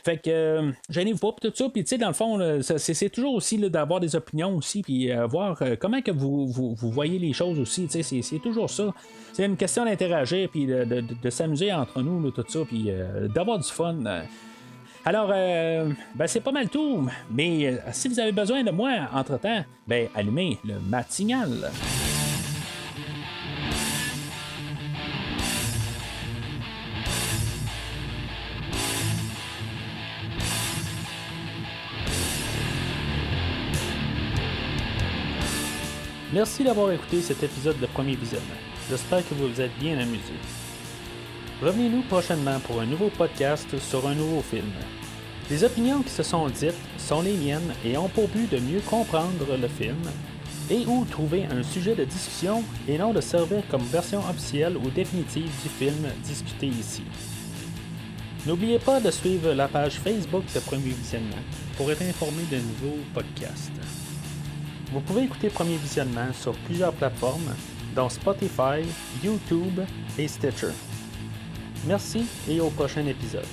Fait que gênez-vous pas tout ça. Puis dans le fond, là, c'est toujours aussi là, d'avoir des opinions aussi, puis voir comment que vous voyez les choses aussi. C'est toujours ça. C'est une question d'interagir, puis de s'amuser entre nous, là, tout ça, puis d'avoir du fun. Alors, c'est pas mal tout. Mais si vous avez besoin de moi entre-temps, allumez le matinal. Merci d'avoir écouté cet épisode de Premier Visionnement. J'espère que vous vous êtes bien amusés. Revenez-nous prochainement pour un nouveau podcast sur un nouveau film. Les opinions qui se sont dites sont les miennes et ont pour but de mieux comprendre le film et ou trouver un sujet de discussion et non de servir comme version officielle ou définitive du film discuté ici. N'oubliez pas de suivre la page Facebook de Premier Visionnement pour être informé de nouveaux podcasts. Vous pouvez écouter Premier Visionnement sur plusieurs plateformes, dont Spotify, YouTube et Stitcher. Merci et au prochain épisode.